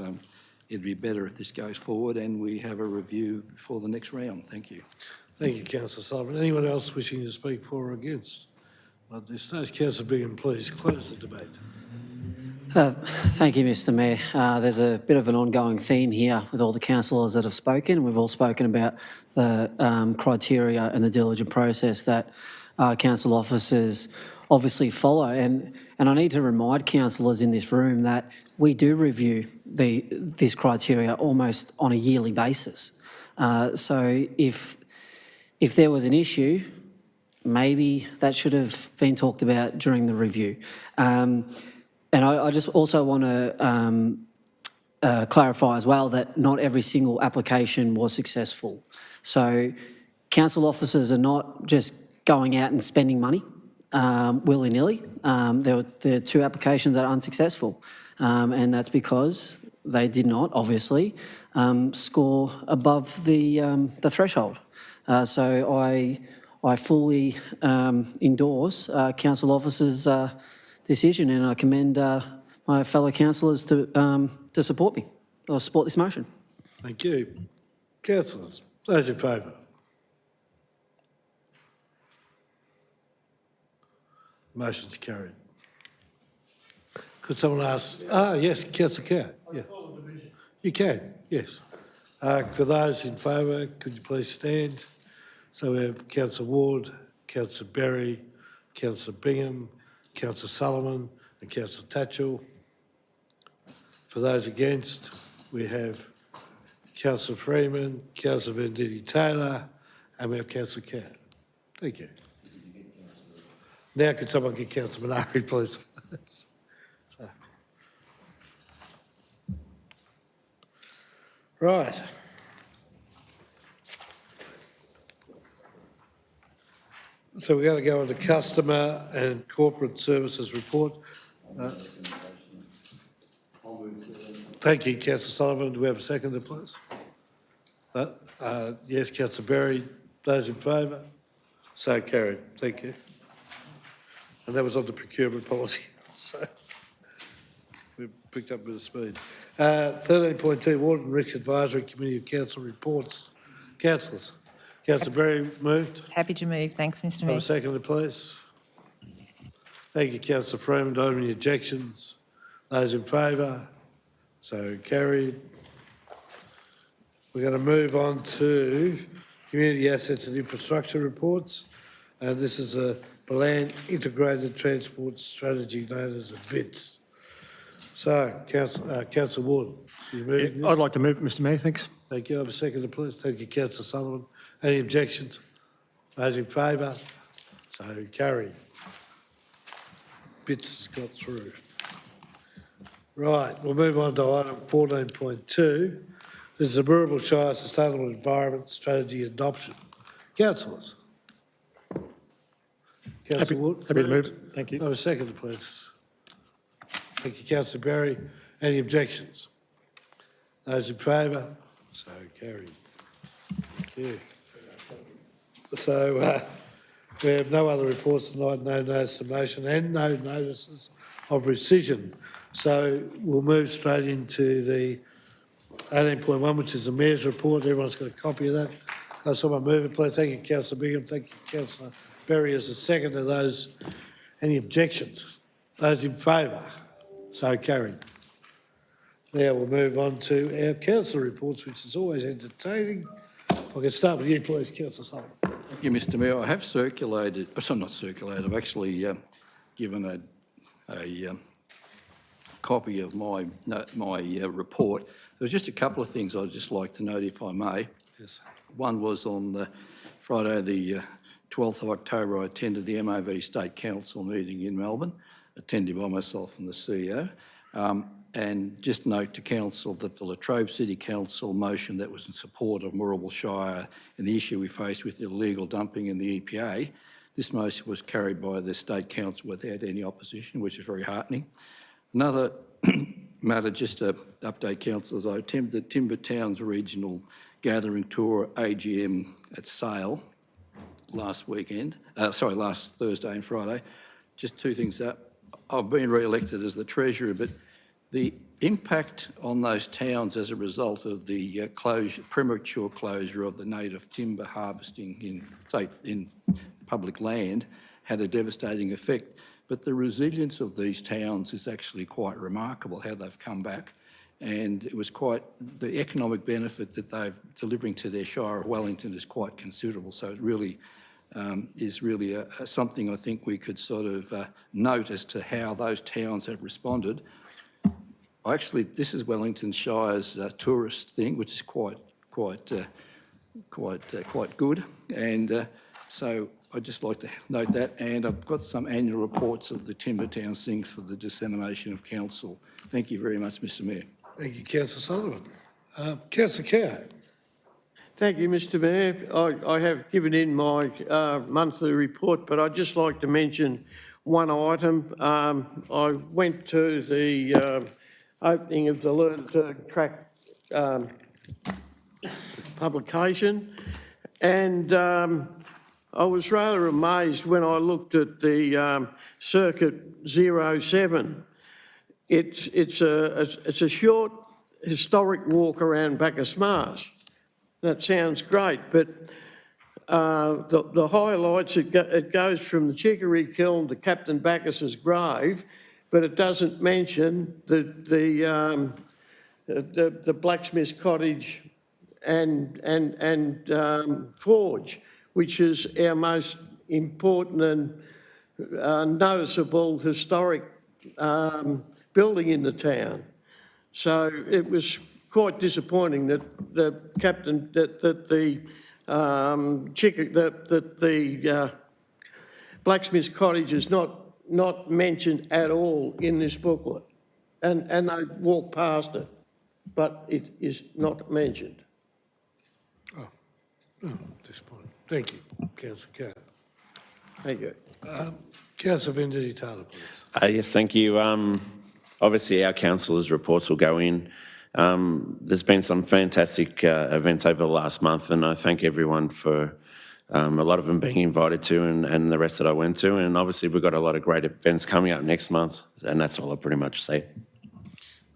S7: it'd be better if this goes forward and we have a review before the next round. Thank you.
S1: Thank you, Councillor Sullivan. Anyone else wishing to speak for or against? At this stage, Councillor Bingham, please close the debate.
S8: Thank you, Mr Mayor. There's a bit of an ongoing theme here with all the councillors that have spoken. We've all spoken about the criteria and the diligent process that council officers obviously follow. And I need to remind councillors in this room that we do review this criteria almost on a yearly basis. So if there was an issue, maybe that should have been talked about during the review. And I just also want to clarify as well that not every single application was successful. So council officers are not just going out and spending money willy-nilly. There are 2 applications that are unsuccessful, and that's because they did not, obviously, score above the threshold. So I fully endorse council officers' decision, and I commend my fellow councillors to support me or support this motion.
S1: Thank you. Councillors, those in favour? Motion's carried. Could someone ask? Yes, Councillor Kerr. Yeah. You can, yes. For those in favour, could you please stand? So we have Councillor Ward, Councillor Berry, Councillor Bingham, Councillor Sullivan and Councillor Tatchell. For those against, we have Councillor Freeman, Councillor Venditti Taylor, and we have Councillor Kerr. Thank you. Now can someone get Councillor Minari, please? Right. So we're going to go on to customer and corporate services report. Thank you, Councillor Sullivan. Do we have a seconder, please? Yes, Councillor Berry. Those in favour? So carried. Thank you. And that was on the procurement policy. So we picked up a bit of speed. 13.2, Water and Recs Advisory Committee of Council reports. Councillors. Councillor Berry moved.
S13: Happy to move. Thanks, Mr
S1: Have
S13: Mayor.
S1: a seconder, please. Thank you, Councillor Freeman. Do I have any objections? Those in favour? So carried. We're going to move on to Community Assets and Infrastructure reports. This is a Bland Integrated Transport Strategy known as a BITS. So, Councillor Ward, are you moving this?
S5: I'd like to move it, Mr Mayor, thanks.
S1: Thank you. Have a seconder, please. Thank you, Councillor Sullivan. Any objections? Those in favour? So carried. Bits got through. Right, we'll move on to item 14.2. This is a Moorabool Shire Sustainable Environment Strategy Adoption. Councillors. Councillor Wood.
S5: Happy to move it, thank you.
S1: Have a seconder, please. Thank you, Councillor Berry. Any objections? Those in favour? So carried. Thank you. So we have no other reports tonight, no notice of motion and no notices of rescission. So we'll move straight into the 18.1, which is the Mayor's report. Everyone's got a copy of that. Can someone move it, please? Thank you, Councillor Bingham. Thank you, Councillor Berry, as a second to those. Any objections? Those in favour? So carried. Now we'll move on to our councillor reports, which is always entertaining. I can start with you, please, Councillor Sullivan.
S7: Thank you, Mr Mayor. I have circulated, not circulated, I've actually given a copy of my report. There's just a couple of things I'd just like to note, if I may.
S1: Yes.
S7: One was on Friday the 12th of October, I attended the MOV State Council meeting in Melbourne, attended by myself and the CEO. And just note to Council that the Latrobe City Council motion that was in support of Moorabool Shire and the issue we faced with illegal dumping in the EPA, this motion was carried by the State Council without any opposition, which is very heartening. Another matter, just to update councillors, I attended the Timber Towns Regional Gathering Tour AGM at Sale last Thursday and Friday. Just two things up. I've been re-elected as the Treasurer, but the impact on those towns as a result of the premature closure of the native timber harvesting in public land had a devastating effect. But the resilience of these towns is actually quite remarkable, how they've come back. And it was the economic benefit that they're delivering to their Shire of Wellington is quite considerable. So it really is really something I think we could sort of note as to how those towns have responded. Actually, this is Wellington Shire's tourist thing, which is quite good. And so I'd just like to note that. And I've got some annual reports of the Timber Towns thing for the dissemination of council. Thank you very much, Mr Mayor.
S1: Thank you, Councillor Sullivan. Councillor Kerr.
S16: Thank you, Mr Mayor. I have given in my monthly report, but I'd just like to mention one item. I went to the opening of the Learn to Track publication, and I was rather amazed when I looked at the Circuit 07. It's a short historic walk around Bacchus Marsh. That sounds great, but the highlights, it goes from the Chicory Kiln to Captain Bacchus's grave, but it doesn't mention the blacksmith's cottage and forge, which is our most important and noticeable historic building in the town. So it was quite disappointing that the captain, that the Blacksmith's Cottage is not mentioned at all in this booklet. And they walk past it, but it is not mentioned.
S1: Oh, disappointing. Thank you, Councillor Carr.
S16: Thank you.
S1: Councillor Venditi Taylor, please.
S3: Yes, thank you. Obviously, our councillors' reports will go in. There's been some fantastic events over the last month, and I thank everyone for a lot of them being invited to and the rest that I went to. And obviously, we've got a lot of great events coming up next month, and that's all I pretty much say.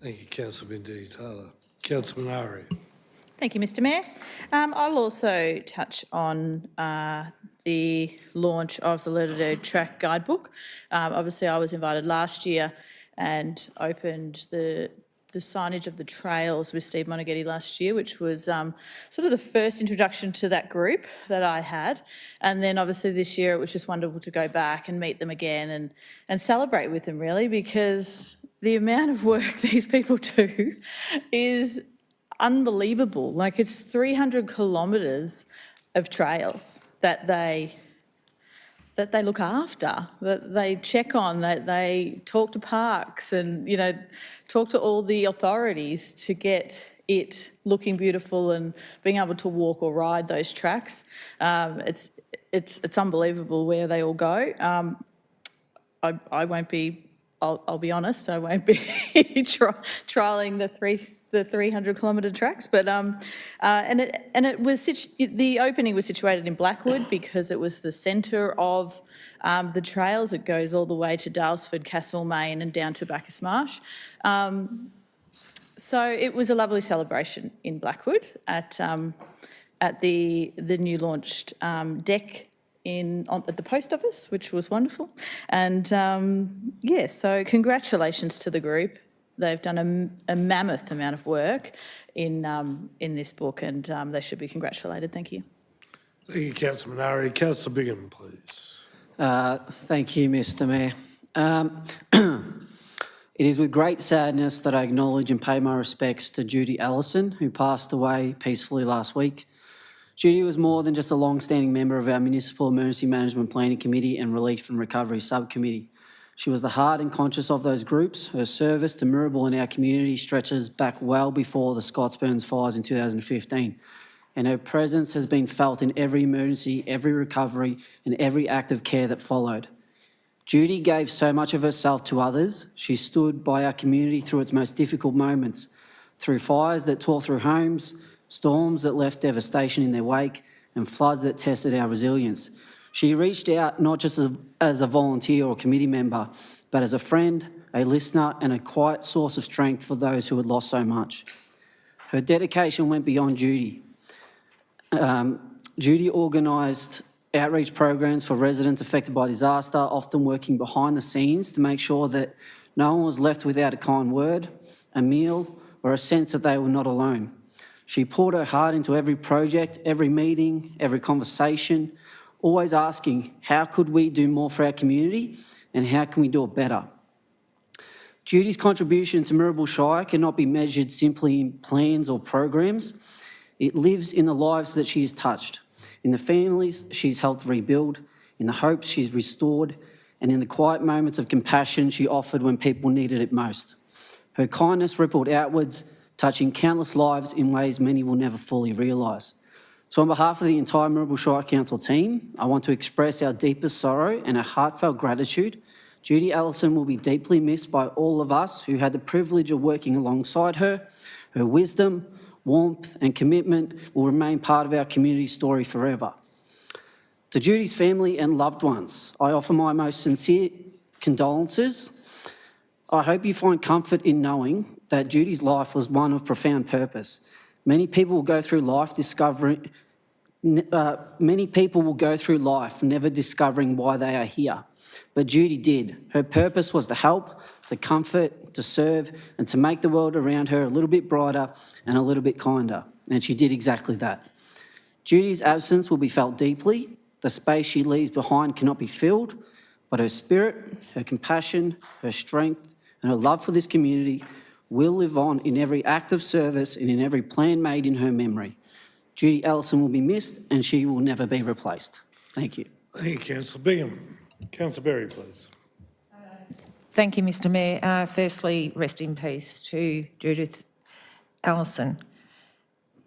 S1: Thank you, Councillor Venditi Taylor. Councillor Minari.
S4: Thank you, Mr Mayor. I'll also touch on the launch of the Lerdo Track Guidebook. Obviously, I was invited last year and opened the signage of the trails with Steve Monaghetti last year, which was sort of the first introduction to that group that I had. And then obviously this year it was just wonderful to go back and meet them again and celebrate with them, really, because the amount of work these people do is unbelievable. Like, it's 300 kilometres of trails that they look after, that they check on, that they talk to parks and, you know, talk to all the authorities to get it looking beautiful and being able to walk or ride those tracks. It's unbelievable where they all go. I won't be, I'll be honest, I won't be trialling the 300 kilometre tracks, but it was the opening was situated in Blackwood because it was the centre of the trails. It goes all the way to Dalesford, Castlemaine, and down to Bacchus Marsh. So it was a lovely celebration in Blackwood at the new launched deck at the post office, which was wonderful. And yeah, so congratulations to the group. They've done a mammoth amount of work in this book, and they should be congratulated. Thank you.
S1: Thank you, Councillor Minari. Councillor Bingham, please.
S8: Thank you, Mr Mayor. It is with great sadness that I acknowledge and pay my respects to Judy Allison, who passed away peacefully last week. Judy was more than just a long-standing member of our Municipal Emergency Management Planning Committee and Relief and Recovery Subcommittee. She was the heart and conscience of those groups. Her service to Mirraboola and our community stretches back well before the Scottsburns fires in 2015. And her presence has been felt in every emergency, every recovery, and every act of care that followed. Judy gave so much of herself to others. She stood by our community through its most difficult moments, through fires that tore through homes, storms that left devastation in their wake, and floods that tested our resilience. She reached out not just as a volunteer or committee member, but as a friend, a listener, and a quiet source of strength for those who had lost so much. Her dedication went beyond Judy. Judy organised outreach programs for residents affected by disaster, often working behind the scenes to make sure that no one was left without a kind word, a meal, or a sense that they were not alone. She poured her heart into every project, every meeting, every conversation, always asking, how could we do more for our community and how can we do it better? Judy's contribution to Mirraboola Shire cannot be measured simply in plans or programs. It lives in the lives that she has touched, in the families she's helped rebuild, in the hopes she's restored, and in the quiet moments of compassion she offered when people needed it most. Her kindness rippled outwards, touching countless lives in ways many will never fully realise. So on behalf of the entire Mirraboola Shire Council team, I want to express our deepest sorrow and our heartfelt gratitude. Judy Allison will be deeply missed by all of us who had the privilege of working alongside her. Her wisdom, warmth and commitment will remain part of our community story forever. To Judy's family and loved ones, I offer my most sincere condolences. I hope you find comfort in knowing that Judy's life was one of profound purpose. Many people will go through life never discovering why they are here. But Judy did. Her purpose was to help, to comfort, to serve, and to make the world around her a little bit brighter and a little bit kinder. And she did exactly that. Judy's absence will be felt deeply. The space she leaves behind cannot be filled. but her spirit, her compassion, her strength, and her love for this community will live on in every act of service and in every plan made in her memory. Judy Ellison will be missed and she will never be replaced. Thank you.
S1: Thank you, Councillor Bingham. Councillor Berry, please.
S13: Thank you, Mr Mayor. Firstly, rest in peace to Judith Ellison.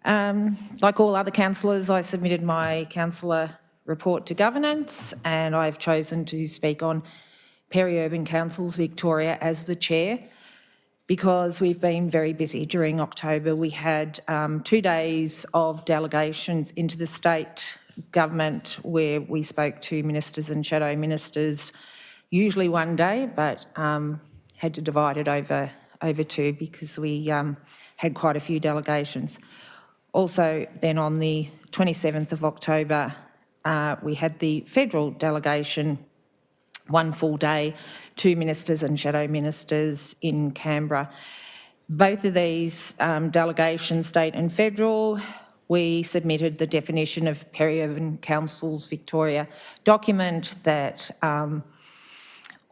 S13: Like all other councillors, I submitted my councillor report to governance, and I've chosen to speak on Peri-Urban Councils Victoria as the chair because we've been very busy during October. We had 2 days of delegations into the state government where we spoke to ministers and shadow ministers, usually one day, but had to divide it over two because we had quite a few delegations. Also, then on the 27th of October, we had the federal delegation, one full day, 2 ministers and shadow ministers in Canberra. Both of these delegations, state and federal, we submitted the definition of Peri-Urban Councils Victoria document that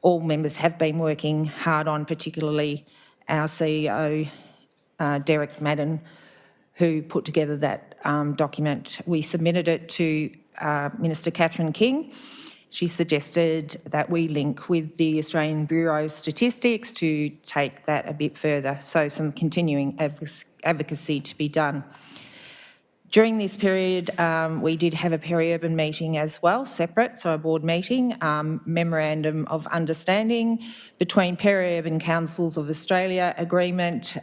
S13: all members have been working hard on, particularly our CEO, Derek Madden, who put together that document. We submitted it to Minister Catherine King. She suggested that we link with the Australian Bureau of Statistics to take that a bit further, so some continuing advocacy to be done. During this period, we did have a peri-urban meeting as well, separate, so a board meeting, memorandum of understanding between Peri-Urban Councils of Australia agreement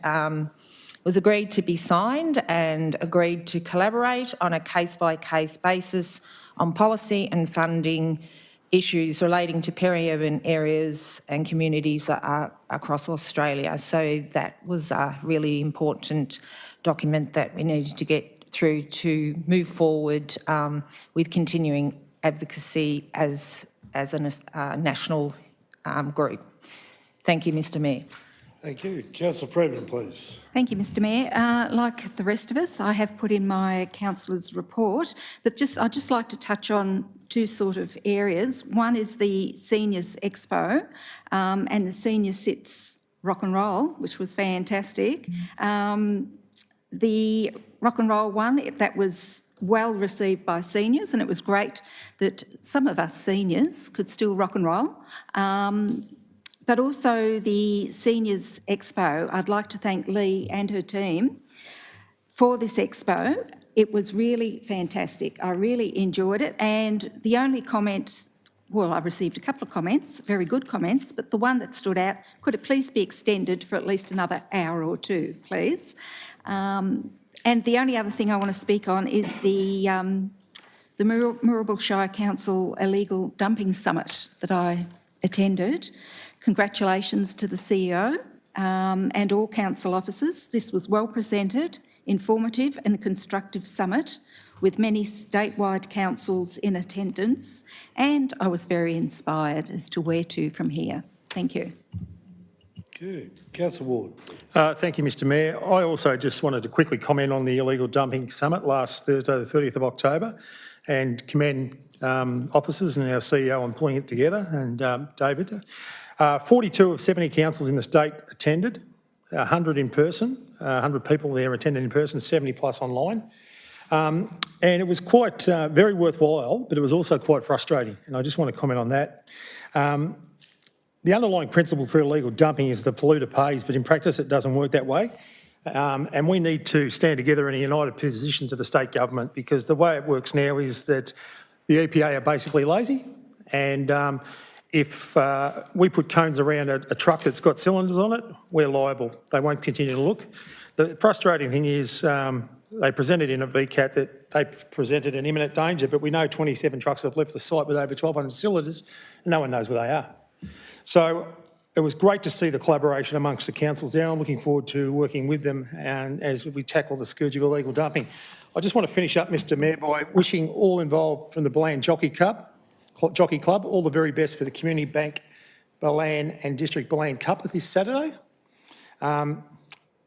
S13: was agreed to be signed and agreed to collaborate on a case-by-case basis on policy and funding issues relating to peri-urban areas and communities across Australia. So that was a really important document that we needed to get through to move forward with continuing advocacy as a national group. Thank you, Mr Mayor.
S1: Thank you. Councillor Freeman, please.
S2: Thank you, Mr Mayor. Like the rest of us, I have put in my councillor's report, but I'd just like to touch on 2 sort of areas. One is the Seniors Expo and the Senior Sits Rock and Roll, which was fantastic. The rock and roll one, that was well received by seniors, and it was great that some of us seniors could still rock and roll. But also the Seniors Expo, I'd like to thank Lee and her team for this expo. It was really fantastic. I really enjoyed it. And the only comment, well, I've received a couple of comments, very good comments, but the one that stood out, could it please be extended for at least another hour or 2, please? And the only other thing I want to speak on is the Moorabool Shire Council Illegal Dumping Summit that I attended. Congratulations to the CEO and all council officers. This was well presented, informative and constructive summit with many statewide councils in attendance, and I was very inspired as to where to from here. Thank you.
S1: Good. Councillor Ward.
S5: Thank you, Mr Mayor. I also just wanted to quickly comment on the Illegal Dumping Summit last Thursday, the 30th of October, and commend officers and our CEO on pulling it together, and David. 42 of 70 councils in the state attended, 100 in person, 100 people there attended in person, 70 plus online. And it was quite very worthwhile, but it was also quite frustrating, and I just want to comment on that. The underlying principle for illegal dumping is the polluter pays, but in practice it doesn't work that way. And we need to stand together in a united position to the state government, because the way it works now is that the EPA are basically lazy, and if we put cones around a truck that's got cylinders on it, we're liable. They won't continue to look. The frustrating thing is they presented in a VCAT that they presented an imminent danger, but we know 27 trucks have left the site with over 1,200 cylinders, and no one knows where they are. So it was great to see the collaboration amongst the councils there. I'm looking forward to working with them and as we tackle the scourge of illegal dumping. I just want to finish up, Mr Mayor, by wishing all involved from the Balan Jockey Club all the very best for the Community Bank Balan and District Balan Cup this Saturday. I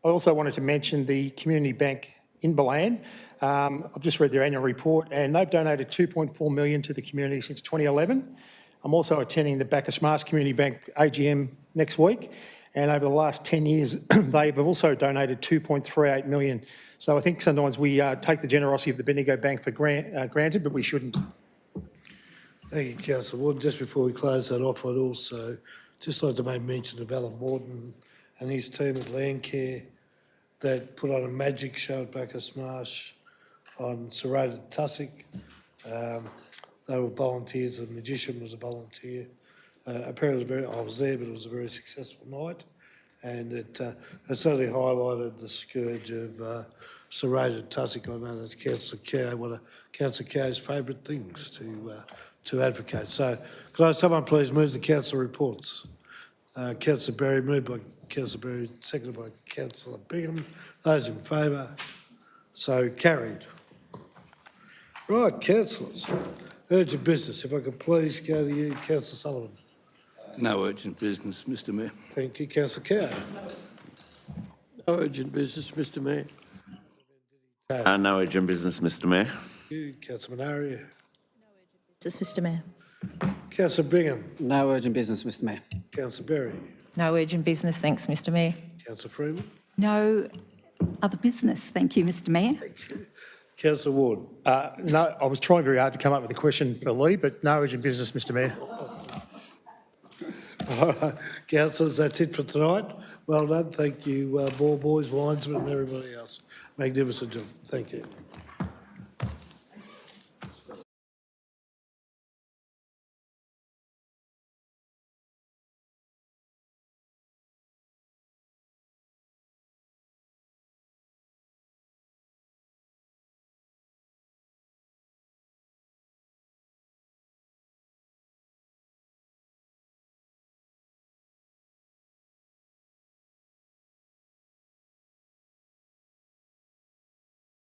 S5: also wanted to mention the Community Bank in Balan. I've just read their annual report, and they've donated $2.4 million to the community since 2011. I'm also attending the Bacchus Marsh Community Bank AGM next week, and over the last 10 years, they have also donated 2.38 million. So I think sometimes we take the generosity of the Bendigo Bank for granted, but we shouldn't.
S1: Thank you, Councillor Ward. Just before we close that off, I'd also just like to make mention of Alan Morton and his team at Landcare that put on a magic show at Bacchus Marsh on serrated tussock. They were volunteers. The magician was a volunteer. Apparently, I was there, but it was a very successful night, and it certainly highlighted the scourge of serrated tussock. I know that's Councillor Cow, one of Councillor Cow's favourite things to advocate. So, could I someone please move the council reports? Councillor Berry, moved by Councillor Berry, seconded by Councillor Bingham. Those in favour? So carried. Right, councillors. Urgent business. If I could please go to you, Councillor Sullivan.
S7: No urgent business, Mr Mayor.
S1: Thank you, Councillor Cow.
S16: No urgent business, Mr Mayor.
S3: No urgent business, Mr Mayor.
S1: Thank you, Councillor Manaria.
S4: This is Mr Mayor.
S1: Councillor Bingham.
S8: No urgent business, Mr Mayor.
S1: Councillor Berry.
S13: No urgent business, thanks, Mr Mayor.
S1: Councillor Freeman.
S2: No other business. Thank you, Mr Mayor.
S1: Councillor Ward.
S5: No, I was trying very hard to come up with a question for Lee, but no urgent business, Mr Mayor.
S1: All right, councillors, that's it for tonight. Well done. Thank you, ball boys, linesmen and everybody else. Magnificent job. Thank you.